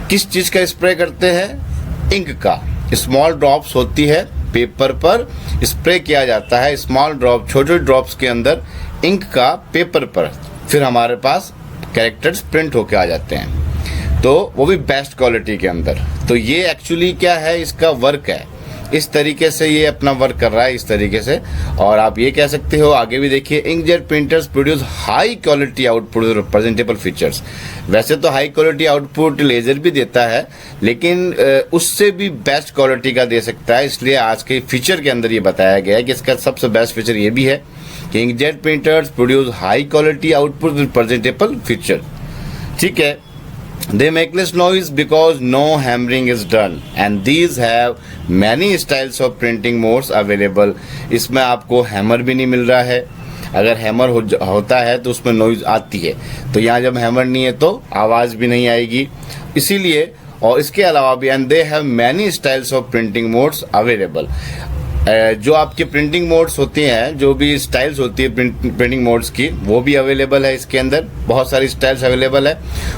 किस चीज़ का स्प्रे करते हैं, इंक का। स्मॉल ड्रॉप्स होती है पेपर पर, स्प्रे किया जाता है स्मॉल ड्रॉप, छोटे ड्रॉप्स के अंदर इंक का पेपर पर, फिर हमारे पास कैरेक्टर्स प्रिंट होके आ जाते हैं, तो वो भी बेस्ट क्वालिटी के अंदर। तो ये एक्चुअली क्या है, इसका वर्क है, इस तरीके से ये अपना वर्क कर रहा है, इस तरीके से। और आप ये कह सकते हो, आगे भी देखिए, inkjet printers produce high quality output representable features. वैसे तो हाई क्वालिटी आउटपुट लेजर भी देता है, लेकिन उससे भी बेस्ट क्वालिटी का दे सकता है। इसलिए आज के फीचर के अंदर ये बताया गया है कि इसका सबसे बेस्ट फीचर ये भी है कि inkjet printers produce high quality output representable feature. ठीक है। They make less noise because no hammering is done and these have many styles of printing modes available। इसमें आपको हैमर भी नहीं मिल रहा है, अगर हैमर होता है तो उसमें नॉइज आती है, तो यहाँ जब हैमर नहीं है तो आवाज़ भी नहीं आएगी, इसीलिए। और इसके अलावा भी and they have many styles of printing modes available. जो आपके प्रिंटिंग मोड्स होती हैं, जो भी स्टाइल्स होती है प्रिंटिंग मोड्स की, वो भी अवेलेबल है इसके अंदर, बहुत सारी स्टाइल्स अवेलेबल है।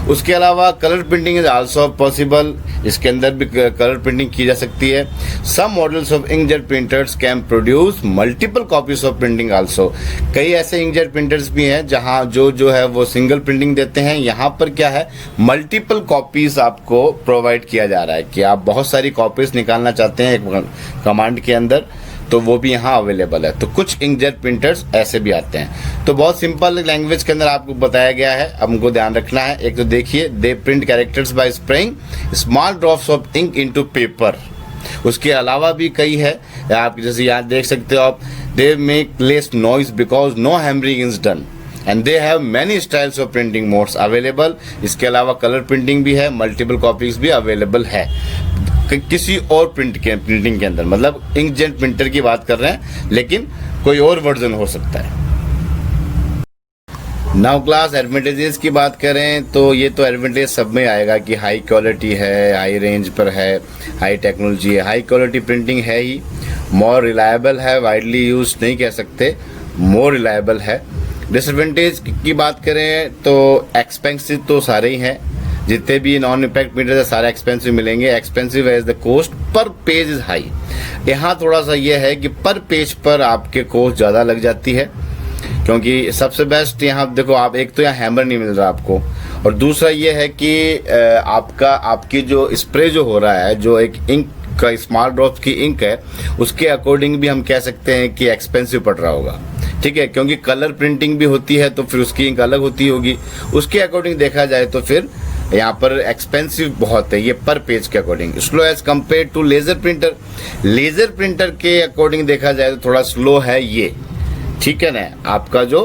उसके अलावा colour printing is also possible, इसके अंदर भी कलर प्रिंटिंग की जा सकती है। Some models of inkjet printers can produce multiple copies of printing also. कई ऐसे इंकजेट प्रिंटर्स भी हैं जहाँ जो है वो सिंगल प्रिंटिंग देते हैं, यहाँ पर क्या है, मल्टीपल कॉपीज आपको प्रोवाइड किया जा रहा है कि आप बहुत सारी कॉपीज निकालना चाहते हैं एक कमांड के अंदर, तो वो भी यहाँ अवेलेबल है। तो कुछ इंकजेट प्रिंटर्स ऐसे भी आते हैं। तो बहुत सिंपल लैंग्वेज के अंदर आपको बताया गया है, अब हमको ध्यान रखना है। एक तो देखिए, they print characters by spraying small drops of ink into paper. उसके अलावा भी कई है, आप जैसे यहाँ देख सकते हो आप, they make less noise because no hammering is done and they have many styles of printing modes available. इसके अलावा कलर प्रिंटिंग भी है, मल्टीपल कॉपीज भी अवेलेबल है किसी और प्रिंटिंग के अंदर, मतलब इंकजेट प्रिंटर की बात कर रहे हैं, लेकिन कोई और वर्जन हो सकता है। नाउ क्लास एडवांटेजेस की बात करें तो ये तो एडवांटेज सब में आएगा कि हाई क्वालिटी है, हाई रेंज पर है, हाई टेक्नोलॉजी है, हाई क्वालिटी प्रिंटिंग है ही, मोर रिलायबल है, वाइडली यूज नहीं कह सकते, मोर रिलायबल है। डिसएडवांटेज की बात करें तो एक्सपेंसिव तो सारे ही हैं, जितने भी नॉन इम्पैक्ट प्रिंटर है सारे एक्सपेंसिव मिलेंगे। Expensive as the cost per page is high. यहाँ थोड़ा सा ये है कि पर पेज पर आपके कॉस्ट ज़्यादा लग जाती है, क्योंकि सबसे बेस्ट यहाँ देखो आप, एक तो यहाँ हैमर नहीं मिल रहा आपको, और दूसरा ये है कि आपकी जो स्प्रे जो हो रहा है, जो एक इंक का स्मॉल ड्रॉप्स की इंक है, उसके अकॉर्डिंग भी हम कह सकते हैं कि एक्सपेंसिव पड़ रहा होगा। ठीक है, क्योंकि कलर प्रिंटिंग भी होती है तो फिर उसकी इंक अलग होती होगी, उसके अकॉर्डिंग देखा जाए तो फिर यहाँ पर एक्सपेंसिव बहुत है ये पर पेज के according. Slow as compare to laser printer. Laser printer के अकॉर्डिंग देखा जाए तो थोड़ा स्लो है ये, ठीक है ना। आपका जो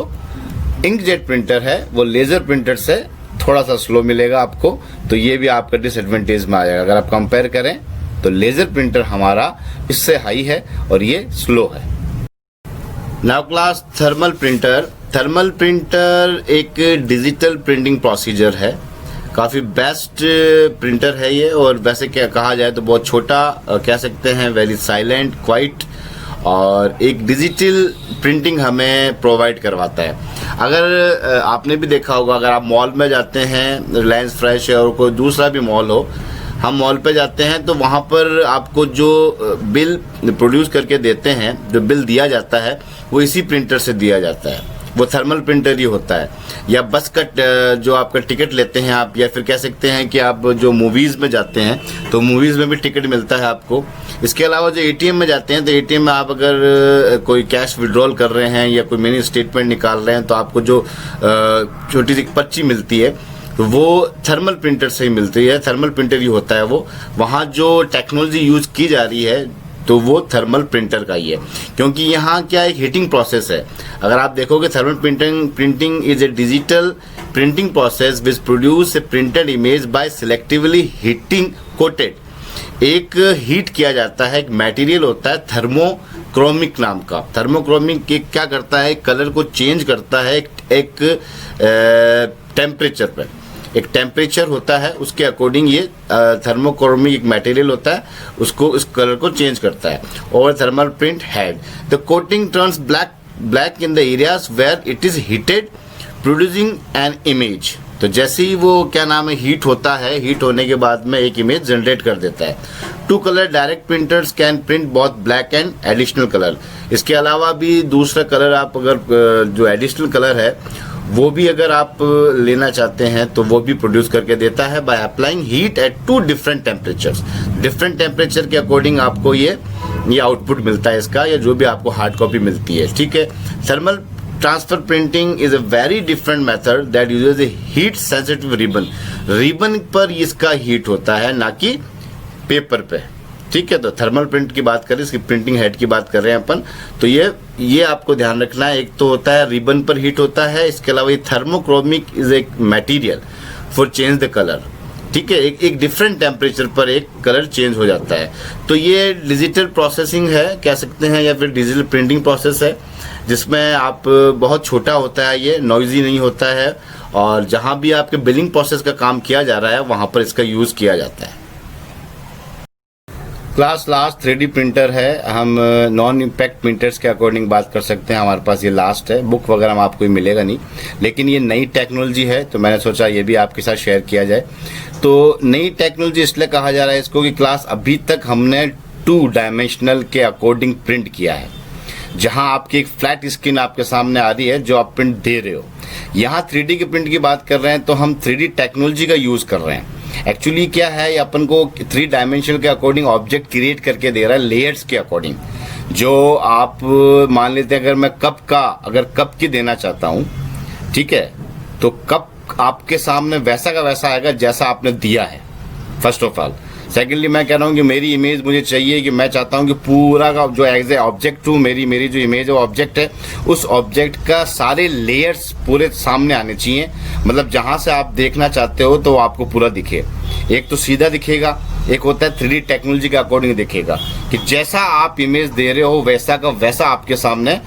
इंकजेट प्रिंटर है वो लेजर प्रिंटर से थोड़ा सा स्लो मिलेगा आपको, तो ये भी आपका डिसएडवांटेज में आ जाएगा। अगर आप कंपेयर करें तो लेजर प्रिंटर हमारा इससे हाई है और ये स्लो है। Now class thermal printer. Thermal printer एक डिजिटल प्रिंटिंग प्रोसीजर है, काफ़ी बेस्ट प्रिंटर है ये, और वैसे क्या कहा जाए तो बहुत छोटा कह सकते हैं, वेरी साइलेंट, क्वाइट, और एक डिजिटल प्रिंटिंग हमें प्रोवाइड करवाता है। अगर आपने भी देखा होगा, अगर आप मॉल में जाते हैं, रिलायंस फ्रेश है और कोई दूसरा भी मॉल हो, हम मॉल पे जाते हैं तो वहाँ पर आपको जो बिल प्रोड्यूस करके देते हैं, जो बिल दिया जाता है वो इसी प्रिंटर से दिया जाता है, वो थर्मल प्रिंटर ही होता है। या बस का जो आपका टिकट लेते हैं आप, या फिर कह सकते हैं कि आप जो मूवीज़ में जाते हैं तो मूवीज़ में भी टिकट मिलता है आपको। इसके अलावा जो एटीएम में जाते हैं तो एटीएम में आप अगर कोई कैश विड्रॉल कर रहे हैं या कोई मिनी स्टेटमेंट निकाल रहे हैं तो आपको जो छोटी सी पर्ची मिलती है तो वो थर्मल प्रिंटर से ही मिलती है, थर्मल प्रिंटर ही होता है वो। वहाँ जो टेक्नोलॉजी यूज की जा रही है तो वो थर्मल प्रिंटर का ही है, क्योंकि यहाँ क्या एक हीटिंग प्रोसेस है। अगर आप देखोगे thermal printing is a digital printing process which produce a printed image by selectively heating coated. एक हीट किया जाता है, एक मटेरियल होता है थर्मोक्रोमिक नाम का। थर्मोक्रोमिक क्या करता है, कलर को चेंज करता है एक टेम्परेचर पर। एक टेम्परेचर होता है, उसके अकॉर्डिंग ये थर्मोक्रोमिक एक मटेरियल होता है, उसको इस कलर को चेंज करता है। और thermal print head the coating turns black in the areas where it is heated producing an image. तो जैसे ही वो क्या नाम है हीट होता है, हीट होने के बाद में एक इमेज जनरेट कर देता है। Two colour direct printers can print both black and additional colour. इसके अलावा भी दूसरा कलर आप अगर जो एडिशनल कलर है वो भी अगर आप लेना चाहते हैं तो वो भी प्रोड्यूस करके देता है by applying heat at two different temperatures. Different temperature के अकॉर्डिंग आपको ये आउटपुट मिलता है इसका, या जो भी आपको हार्ड कॉपी मिलती है। ठीक है, thermal transfer printing is a very different method that uses A heat sensitive ribbon. Ribbon पर इसका हीट होता है, ना कि पेपर पे। ठीक है, तो थर्मल प्रिंट की बात करें, इसकी प्रिंटिंग हेड की बात कर रहे हैं अपन, तो ये आपको ध्यान रखना है। एक तो होता है रिबन पर हीट होता है, इसके अलावा ये थर्मोक्रोमिक इज एक material for change the colour. ठीक है, एक डिफरेंट टेम्परेचर पर एक कलर चेंज हो जाता है। तो ये डिजिटल प्रोसेसिंग है कह सकते हैं, या फिर डिजिटल प्रिंटिंग प्रोसेस है, जिसमें आप बहुत छोटा होता है, ये नॉइजी नहीं होता है, और जहाँ भी आपके बिलिंग प्रोसेस का काम किया जा रहा है वहाँ पर इसका यूज़ किया जाता है। क्लास लास्ट 3D प्रिंटर है। हम नॉन इम्पैक्ट प्रिंटर्स के अकॉर्डिंग बात कर सकते हैं, हमारे पास ये लास्ट है। बुक वगैरह में आपको मिलेगा नहीं, लेकिन ये नई टेक्नोलॉजी है तो मैंने सोचा ये भी आपके साथ शेयर किया जाए। तो नई टेक्नोलॉजी इसलिए कहा जा रहा है इसको कि क्लास अभी तक हमने 2 डायमेंशनल के अकॉर्डिंग प्रिंट किया है, जहां आपकी एक फ्लैट स्क्रीन आपके सामने आ रही है जो आप प्रिंट दे रहे हो। यहाँ 3D के प्रिंट की बात कर रहे हैं तो हम 3D टेक्नोलॉजी का यूज कर रहे हैं। एक्चुअली क्या है, अपन को 3 डायमेंशन के अकॉर्डिंग ऑब्जेक्ट क्रिएट करके दे रहा है, लेयर्स के अकॉर्डिंग। जो आप मान लेते हैं, अगर मैं कप की देना चाहता हूँ, ठीक है, तो कप आपके सामने वैसा का वैसा आएगा जैसा आपने दिया है, फर्स्ट ऑफ ऑल। सेकेंडली मैं कह रहा हूँ कि मेरी इमेज मुझे चाहिए कि मैं चाहता हूँ कि पूरा का जो एज ए ऑब्जेक्ट हूँ, मेरी जो इमेज है ऑब्जेक्ट है, उस ऑब्जेक्ट का सारे लेयर्स पूरे सामने आने चाहिए। मतलब जहाँ से आप देखना चाहते हो तो आपको पूरा दिखे। एक तो सीधा दिखेगा, एक होता है 3D टेक्नोलॉजी के अकॉर्डिंग दिखेगा कि जैसा आप इमेज दे रहे हो वैसा का वैसा आपके सामने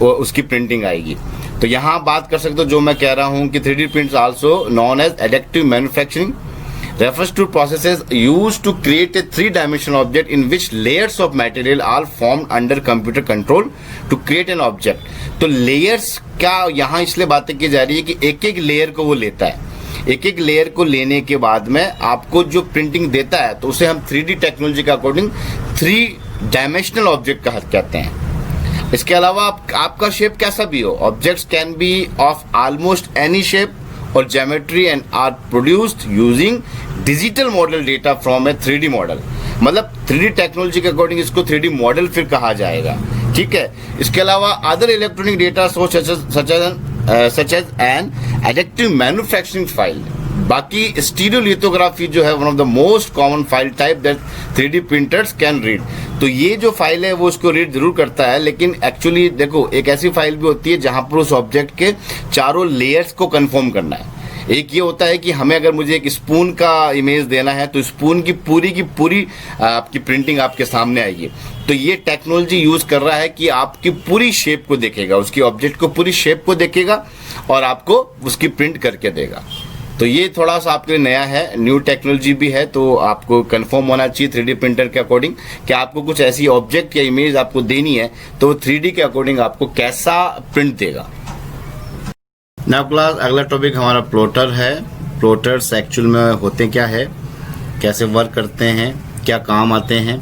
उसकी प्रिंटिंग आएगी। तो यहाँ बात कर सकते हो जो मैं कह रहा हूँ कि 3D prints also known as additive manufacturing refers to processes used to create a 3-dimensional object in which layers of material are formed under computer control to create an object। तो layers क्या यहाँ इसलिए बातें की जा रही है कि एक एक लेयर को वो लेता है। एक एक लेयर को लेने के बाद में आपको जो प्रिंटिंग देता है तो उसे हम 3D टेक्नोलॉजी के अकॉर्डिंग 3 डायमेंशनल ऑब्जेक्ट कहते हैं। इसके अलावा आपका शेप कैसा भी हो, objects can be of almost any shape और geometry and are produced using digital model data from a 3D model. मतलब 3D टेक्नोलॉजी के अकॉर्डिंग इसको 3D मॉडल फिर कहा जाएगा, ठीक है। इसके अलावा other electronic data such as an additive manufacturing file. बाकी स्टीरियोलिथोग्राफी जो है one of the most common file type that 3D printers can read. तो ये जो फाइल है वो उसको रीड जरूर करता है, लेकिन एक्चुअली देखो एक ऐसी फाइल भी होती है जहां पर उस ऑब्जेक्ट के चारों लेयर्स को कंफर्म करना है। एक ये होता है कि हमें अगर मुझे एक स्पून का इमेज देना है तो स्पून की पूरी आपकी प्रिंटिंग आपके सामने आएगी। तो ये टेक्नोलॉजी यूज कर रहा है कि आपकी पूरी शेप को देखेगा, उसकी ऑब्जेक्ट को पूरी शेप को देखेगा और आपको उसकी प्रिंट करके देगा। तो ये थोड़ा सा आपके लिए नया है, न्यू टेक्नोलॉजी भी है, तो आपको कंफर्म होना चाहिए 3D प्रिंटर के अकॉर्डिंग कि आपको कुछ ऐसी ऑब्जेक्ट या इमेज आपको देनी है तो वो 3D के अकॉर्डिंग आपको कैसा प्रिंट देगा। नाउ क्लास अगला टॉपिक हमारा प्लॉटर है। प्लॉटर्स एक्चुअल में होते क्या है, कैसे वर्क करते हैं, क्या काम आते हैं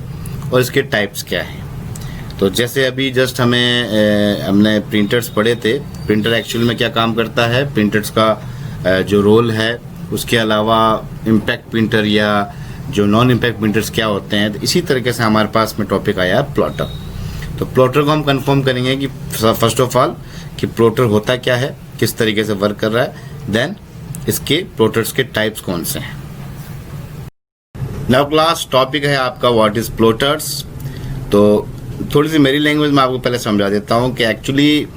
और इसके टाइप्स क्या हैं। तो जैसे अभी जस्ट हमने प्रिंटर्स पढ़े थे, प्रिंटर एक्चुअल में क्या काम करता है, प्रिंटर्स का जो रोल है, उसके अलावा इम्पैक्ट प्रिंटर या जो नॉन इम्पैक्ट प्रिंटर्स क्या होते हैं। तो इसी तरीके से हमारे पास में टॉपिक आया है प्लॉटर। तो प्लॉटर को हम कंफर्म करेंगे कि फर्स्ट ऑफ ऑल कि प्लॉटर होता क्या है, किस तरीके से वर्क कर रहा है, देन इसके प्लॉटर्स के टाइप्स कौन से हैं। नाउ क्लास टॉपिक है आपका व्हाट इज प्लॉटर्स। तो थोड़ी सी मेरी लैंग्वेज में आपको पहले समझा देता हूं कि एक्चुअली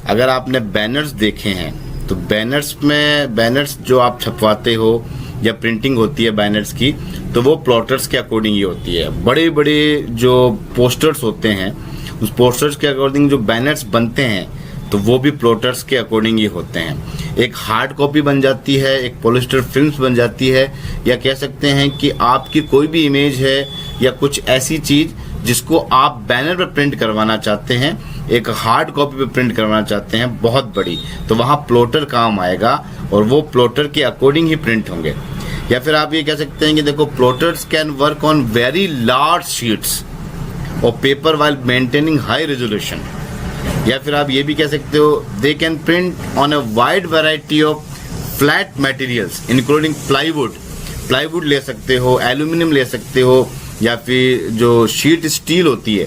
अगर आपने बैनर्स देखे हैं तो बैनर्स जो आप छपवाते हो या प्रिंटिंग होती है बैनर्स की, तो वो प्लॉटर्स के अकॉर्डिंग ही होती है। बड़े बड़े जो पोस्टर्स होते हैं उस पोस्टर्स के अकॉर्डिंग जो बैनर्स बनते हैं तो वो भी प्लॉटर्स के अकॉर्डिंग ही होते हैं। एक हार्ड कॉपी बन जाती है, एक पॉलिस्टर फिल्म्स बन जाती है, या कह सकते हैं कि आपकी कोई भी इमेज है या कुछ ऐसी चीज जिसको आप बैनर पर प्रिंट करवाना चाहते हैं, एक हार्ड कॉपी पे प्रिंट करवाना चाहते हैं बहुत बड़ी, तो वहां प्लॉटर काम आएगा और वो प्लॉटर के अकॉर्डिंग ही प्रिंट होंगे। या फिर आप ये कह सकते हैं कि देखो plotters can work on very large sheets of paper while maintaining high resolution. या फिर आप ये भी कह सकते हो दे can print on a wide variety of flat materials including plywood ले सकते हो, एल्यूमिनियम ले सकते हो, या फिर जो शीट स्टील होती है,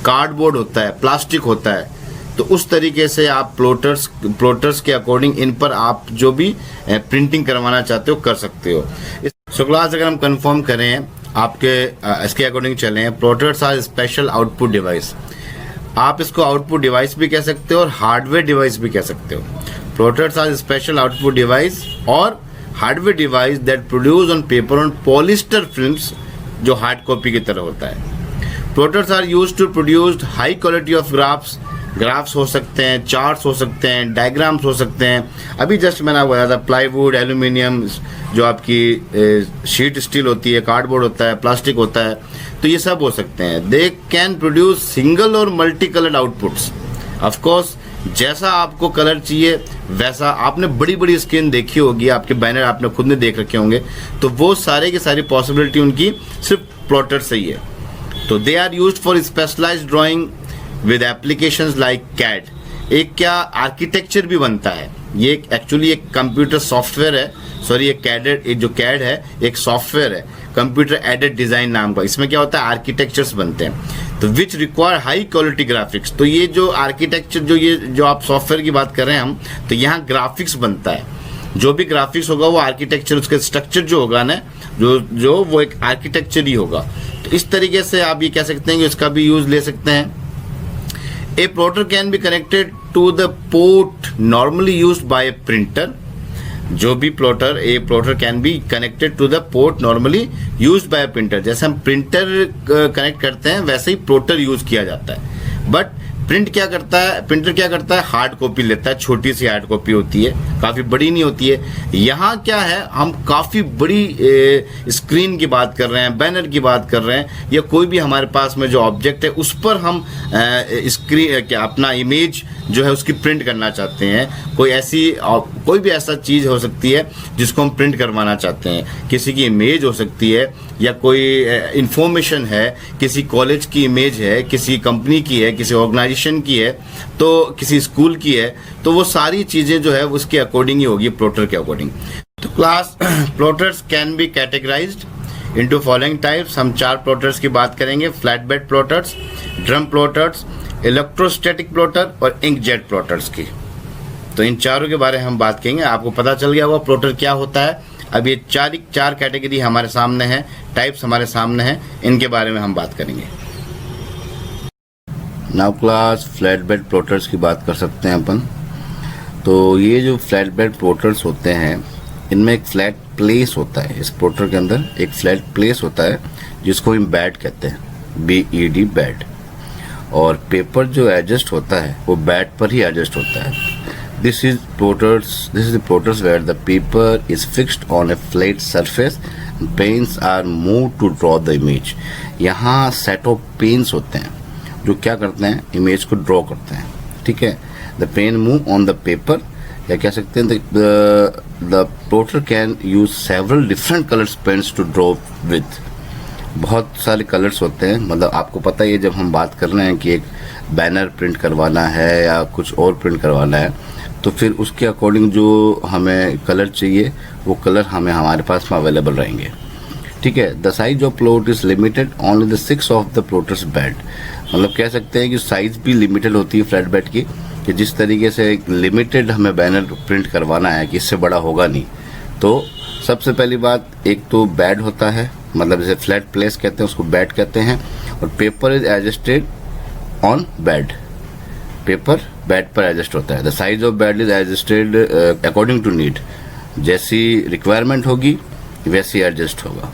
कार्डबोर्ड होता है, प्लास्टिक होता है। तो उस तरीके से आप प्लॉटर्स के अकॉर्डिंग इन पर आप जो भी प्रिंटिंग करवाना चाहते हो कर सकते हो। सो क्लास अगर हम कंफर्म करें आपके इसके अकॉर्डिंग चलें, plotters are special output device. आप इसको आउटपुट डिवाइस भी कह सकते हो और हार्डवेयर डिवाइस भी कह सकते हो। Plotters are special output device और hardware device that produce on paper on polyester films, जो हार्ड कॉपी की तरह होता है। Plotters are used to produce high quality of graphs हो सकते हैं, चार्ट्स हो सकते हैं, डायग्राम्स हो सकते हैं। अभी जस्ट मैंने बताया था प्लाईवुड, एल्यूमिनियम, जो आपकी शीट स्टील होती है, कार्डबोर्ड होता है, प्लास्टिक होता है, तो ये सब हो सकते हैं। दे कैन प्रोड्यूस सिंगल और मल्टी कलर्ड आउटपुट्स। ऑफकोर्स जैसा आपको कलर चाहिए वैसा, आपने बड़ी बड़ी स्क्रीन देखी होगी, आपके बैनर आपने खुद ने देख रखे होंगे, तो वो सारे की सारी पॉसिबिलिटी उनकी सिर्फ प्लॉटर से ही है। तो they are used for specialized drawing with applications like CAD. एक क्या आर्किटेक्चर भी बनता है, ये एक्चुअली एक कंप्यूटर सॉफ्टवेयर है, सॉरी ये जो कैड है एक सॉफ्टवेयर है, कंप्यूटर एडेड डिजाइन नाम का। इसमें क्या होता है, आर्किटेक्चर्स बनते हैं, तो which require high quality graphics. तो ये जो आर्किटेक्चर जो आप सॉफ्टवेयर की बात कर रहे हैं हम, तो यहाँ ग्राफिक्स बनता है। जो भी ग्राफिक्स होगा वो आर्किटेक्चर, उसका स्ट्रक्चर जो होगा ना, जो वो एक आर्किटेक्चर ही होगा। तो इस तरीके से आप ये कह सकते हैं कि इसका भी यूज ले सकते हैं। A plotter can be connected to the port normally used by a printer. जो भी a plotter can be connected to the port normally used by a printer. जैसे हम प्रिंटर कनेक्ट करते हैं वैसे ही प्लॉटर यूज किया जाता है, बट प्रिंटर क्या करता है, हार्ड कॉपी लेता है, छोटी सी हार्ड कॉपी होती है, काफी बड़ी नहीं होती है। यहाँ क्या है, हम काफी बड़ी स्क्रीन की बात कर रहे हैं, बैनर की बात कर रहे हैं, या कोई भी हमारे पास में जो ऑब्जेक्ट है उस पर हम स्क्रीन क्या अपना इमेज जो है उसकी प्रिंट करना चाहते हैं। कोई भी ऐसा चीज हो सकती है जिसको हम प्रिंट करवाना चाहते हैं। किसी की इमेज हो सकती है, या कोई इंफॉर्मेशन है, किसी कॉलेज की इमेज है, किसी कंपनी की है, किसी ऑर्गेनाइजेशन की है, तो किसी स्कूल की है, तो वो सारी चीजें जो है उसके अकॉर्डिंग ही होगी, प्लॉटर के अकॉर्डिंग। तो class plotters can be categorised into following types. हम 4 प्लॉटर्स की बात करेंगे, flat bed plotters, drum plotters, electrostatic plotter और इंकजेट प्लॉटर्स की। तो इन चारों के बारे में हम बात करेंगे। आपको पता चल गया होगा प्लॉटर क्या होता है। अब ये चार कैटेगरी हमारे सामने है, टाइप्स हमारे सामने हैं, इनके बारे में हम बात करेंगे। Now class flat bed plotters की बात कर सकते हैं अपन। तो ये जो फ्लैट बेड प्लॉटर्स होते हैं, इनमें एक फ्लैट प्लेस होता है। इस प्लॉटर के अंदर एक फ्लैट प्लेस होता है जिसको हम बेड कहते हैं, BED बेड। और पेपर जो एडजस्ट होता है वो बेड पर ही एडजस्ट होता है। This is the plotters where the paper is fixed on a flat surface, pens are move to draw the image. यहाँ सेट ऑफ पेन्स होते हैं जो क्या करते हैं, इमेज को ड्रॉ करते हैं। ठीक है, the pen move on the paper, या कह सकते हैं the plotter can use several different colours pens to draw with. बहुत सारे कलर्स होते हैं, मतलब आपको पता ही है, जब हम बात कर रहे हैं कि एक बैनर प्रिंट करवाना है या कुछ और प्रिंट करवाना है, तो फिर उसके अकॉर्डिंग जो हमें कलर चाहिए वो कलर हमारे पास में अवेलेबल रहेंगे। ठीक है, the size of plot is limited only the 6 of the plotters bed. मतलब कह सकते हैं कि साइज भी लिमिटेड होती है फ्लैट बेड की, कि जिस तरीके से एक लिमिटेड हमें बैनर प्रिंट करवाना है कि इससे बड़ा होगा नहीं। तो सबसे पहली बात, एक तो बेड होता है, मतलब जैसे फ्लैट प्लेस कहते हैं उसको बेड कहते हैं, और paper is adjusted on bed. Paper bed पर एडजस्ट होता है। The size of bed is adjusted according to need, जैसी रिक्वायरमेंट होगी वैसी एडजस्ट होगा।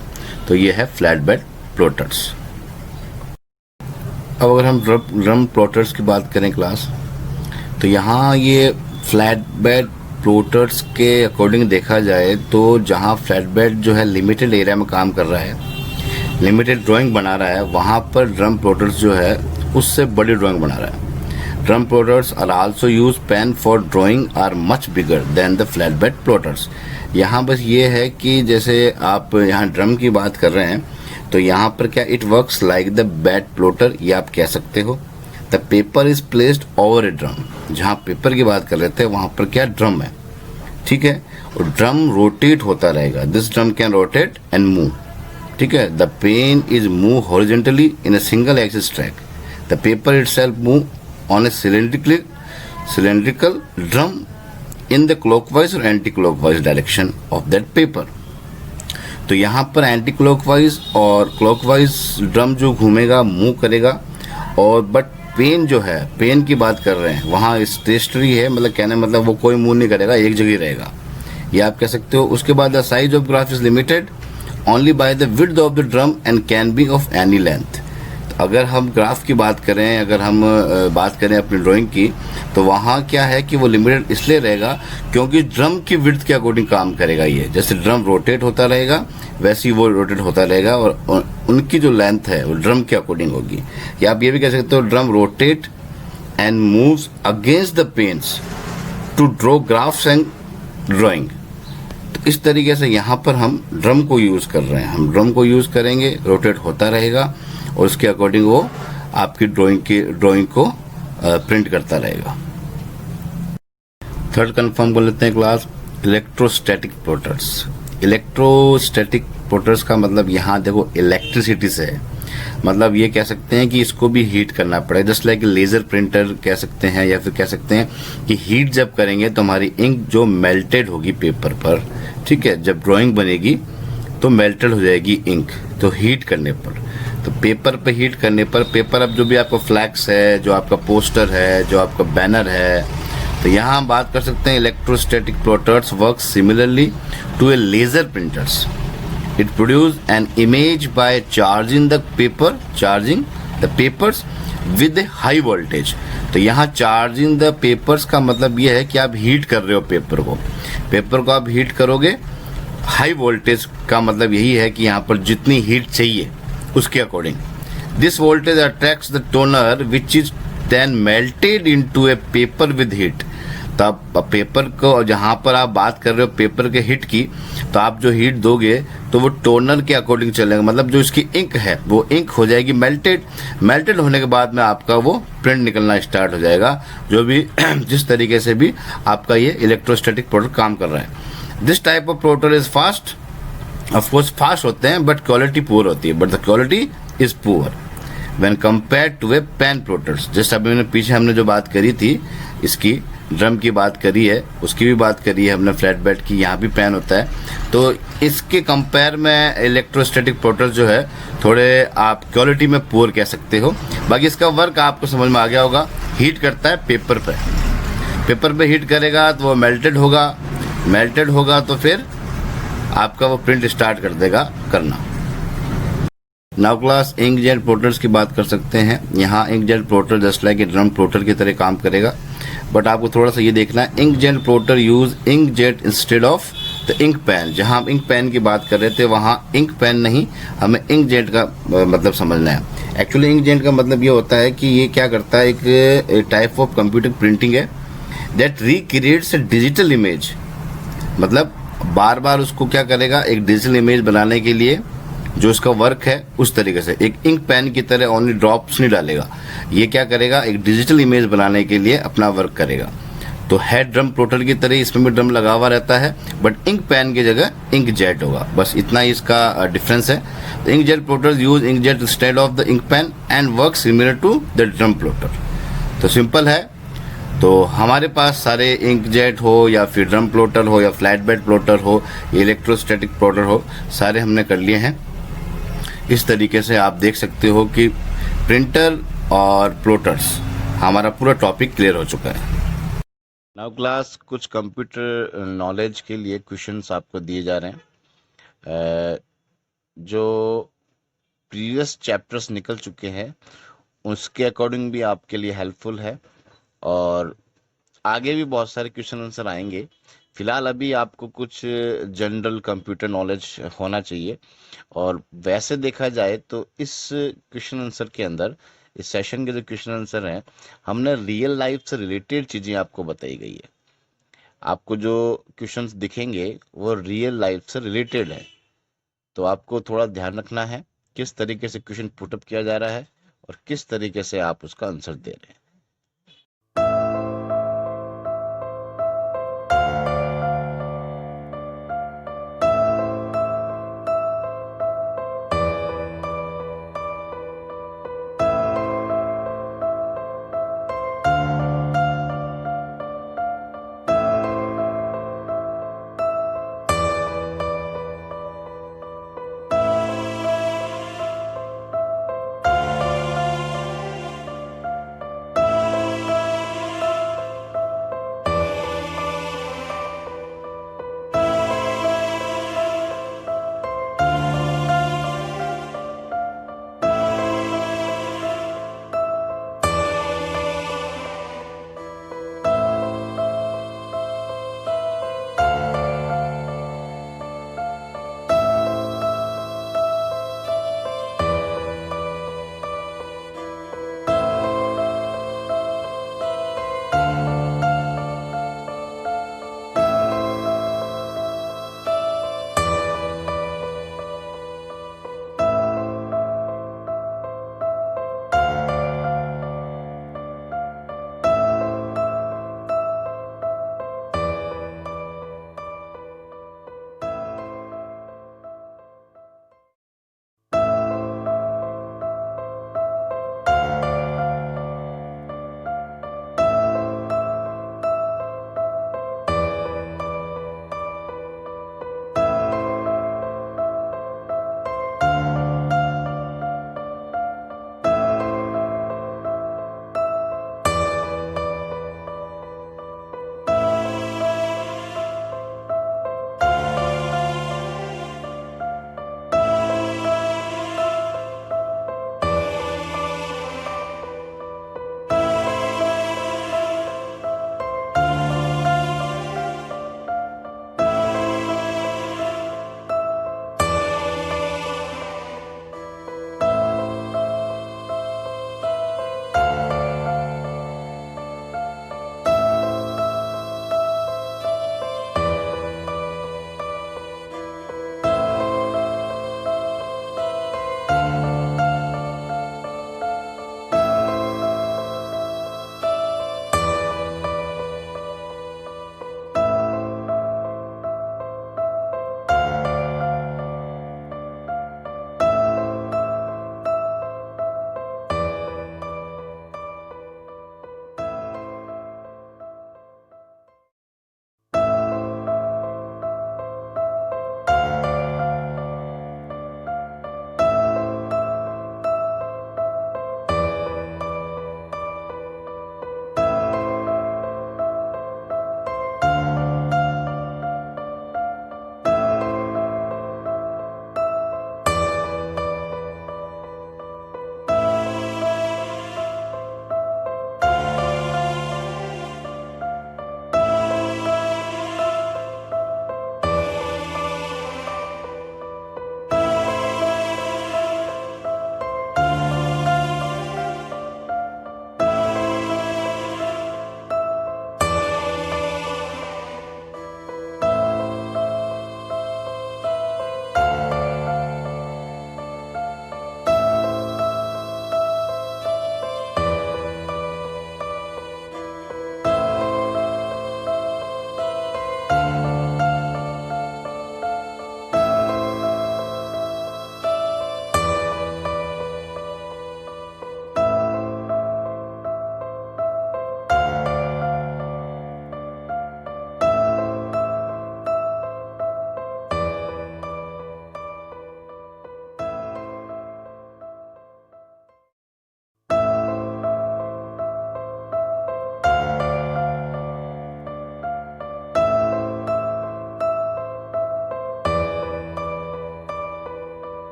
तो ये है फ्लैट बेड प्लॉटर्स। अब अगर हम ड्रम प्लॉटर्स की बात करें क्लास, तो यहाँ ये फ्लैट बेड प्लॉटर्स के अकॉर्डिंग देखा जाए तो जहाँ फ्लैट बेड जो है लिमिटेड एरिया में काम कर रहा है, लिमिटेड ड्राइंग बना रहा है, वहाँ पर ड्रम प्लॉटर्स जो है उससे बड़ी ड्राइंग बना रहा है। Drum plotters are also use pen for drawing are much bigger than the flat bed plotters. यहाँ बस ये है कि जैसे आप यहाँ ड्रम की बात कर रहे हैं, तो यहाँ पर क्या it works like the bed plotter, ये आप कह सकते हो। The paper is placed over A drum, जहाँ पेपर की बात कर रहे थे वहाँ पर क्या ड्रम है। ठीक है, और ड्रम रोटेट होता रहेगा। This drum can rotate and move. ठीक है, the pen is move horizontally in a single axis track. The paper itself move on a cylindrical drum in the clockwise और anti clockwise direction of that paper. तो यहाँ पर एंटी क्लॉकवाइज और क्लॉकवाइज ड्रम जो घूमेगा, मूव करेगा। और बट पेन जो है, पेन की बात कर रहे हैं, वहाँ स्टेशनरी है, मतलब कहने मतलब वो कोई मूव नहीं करेगा, एक जगह रहेगा, ये आप कह सकते हो। उसके बाद the size of graph is limited only by the width of the drum and can be of any length. अगर हम ग्राफ की बात करें, अगर हम बात करें अपनी ड्राइंग की, तो वहाँ क्या है कि वो लिमिटेड इसलिए रहेगा क्योंकि ड्रम की विड्थ के अकॉर्डिंग काम करेगा ये। जैसे ड्रम रोटेट होता रहेगा वैसे ही वो रोटेट होता रहेगा, और उनकी जो लेंथ है वो ड्रम के अकॉर्डिंग होगी। या आप ये भी कह सकते हो drum rotate and moves against the pens to draw graphs and drawing. तो इस तरीके से यहाँ पर हम ड्रम को यूज कर रहे हैं। हम ड्रम को यूज करेंगे, रोटेट होता रहेगा और उसके अकॉर्डिंग वो आपकी ड्राइंग को प्रिंट करता रहेगा। थर्ड कंफर्म कर लेते हैं class, electrostatic plotters. Electrostatic plotters का मतलब यहाँ देखो इलेक्ट्रिसिटी से है, मतलब ये कह सकते हैं कि इसको भी हीट करना पड़ेगा, जस्ट लाइक लेजर प्रिंटर कह सकते हैं, या फिर कह सकते हैं कि हीट जब करेंगे तो हमारी इंक जो मेल्टेड होगी पेपर पर, ठीक है, जब ड्राइंग बनेगी तो मेल्टेड हो जाएगी इंक, तो हीट करने पर, तो पेपर पे हीट करने पर पेपर, अब जो भी आपका फ्लैक्स है, जो आपका पोस्टर है, जो आपका बैनर है, तो यहाँ हम बात कर सकते हैं electrostatic plotters work similarly to a laser printers. It produce an image by charging the papers with a high voltage. तो यहाँ चार्जिंग द पेपर्स का मतलब ये है कि आप हीट कर रहे हो पेपर को आप हीट करोगे। हाई वोल्टेज का मतलब यही है कि यहाँ पर जितनी हीट चाहिए उसके according this voltage attracts the toner which is then melted into a paper with heat. तो आप पेपर को, जहाँ पर आप बात कर रहे हो पेपर के हीट की, तो आप जो हीट दोगे तो वो टोनर के अकॉर्डिंग चलेगा, मतलब जो इसकी इंक है वो इंक हो जाएगी मेल्टेड होने के बाद में आपका वो प्रिंट निकलना स्टार्ट हो जाएगा, जो भी जिस तरीके से भी आपका ये इलेक्ट्रोस्टैटिक प्रोडक्ट काम कर रहा है। This type of plotter is fast, of course fast होते हैं बट क्वालिटी पुअर होती है, but the quality is poor when compare to a pen plotters. जैसे अभी पीछे हमने जो बात करी थी, इसकी ड्रम की बात करी है, उसकी भी बात करी है हमने फ्लैट बेड की, यहाँ भी पेन होता है, तो इसके कंपेयर में इलेक्ट्रोस्टैटिक प्रोटर्स जो है थोड़े आप क्वालिटी में पुअर कह सकते हो। बाकी इसका वर्क आपको समझ में आ गया होगा। हीट करता है पेपर पे हीट करेगा तो वो मेल्टेड होगा तो फिर आपका वो प्रिंट स्टार्ट कर देगा करना। नाउ क्लास इंकजेट प्रोटर्स की बात कर सकते हैं। यहाँ inkjet plotter just like a drum plotter की तरह काम करेगा, बट आपको थोड़ा सा ये देखना है, inkjet plotter use inkjet instead of the ink pen. जहाँ हम इंक पेन की बात कर रहे थे वहाँ इंक पेन नहीं, हमें इंकजेट का मतलब समझना है। एक्चुअली इंकजेट का मतलब ये होता है कि ये क्या करता है, एक टाइप ऑफ कंप्यूटर प्रिंटिंग है that recreates A digital image. मतलब बार बार उसको क्या करेगा, एक डिजिटल इमेज बनाने के लिए जो इसका वर्क है उस तरीके से, एक इंक पेन की तरह ओनली ड्रॉप्स नहीं डालेगा, ये क्या करेगा, एक डिजिटल इमेज बनाने के लिए अपना वर्क करेगा। तो है ड्रम प्लोटर की तरह, इसमें भी ड्रम लगा हुआ रहता है, बट इंक पेन की जगह इंक जेट होगा, बस इतना ही इसका डिफरेंस है। तो ink jet plotter use ink jet instead of the ink pen and work similar to the drum plotter. तो सिंपल है। तो हमारे पास सारे इंक जेट हो या फिर ड्रम प्लोटर हो या फ्लैट बेड प्लोटर हो, इलेक्ट्रोस्टैटिक प्लोटर हो, सारे हमने कर लिए हैं। इस तरीके से आप देख सकते हो कि प्रिंटर और प्लोटर्स हमारा पूरा टॉपिक क्लियर हो चुका है। नाउ क्लास कुछ कंप्यूटर नॉलेज के लिए क्वेश्चंस आपको दिए जा रहे हैं, जो प्रीवियस चैप्टर्स निकल चुके हैं उसके अकॉर्डिंग भी आपके लिए हेल्पफुल है, और आगे भी बहुत सारे क्वेश्चन आंसर आएंगे। फिलहाल अभी आपको कुछ जनरल कंप्यूटर नॉलेज होना चाहिए, और वैसे देखा जाए तो इस क्वेश्चन आंसर के अंदर, इस सेशन के जो क्वेश्चन आंसर हैं, हमने रियल लाइफ से रिलेटेड चीज़ें आपको बताई गई है। आपको जो क्वेश्चंस दिखेंगे वो रियल लाइफ से रिलेटेड है, तो आपको थोड़ा ध्यान रखना है किस तरीके से क्वेश्चन पुटअप किया जा रहा है और किस तरीके से आप उसका आंसर दे रहे हैं।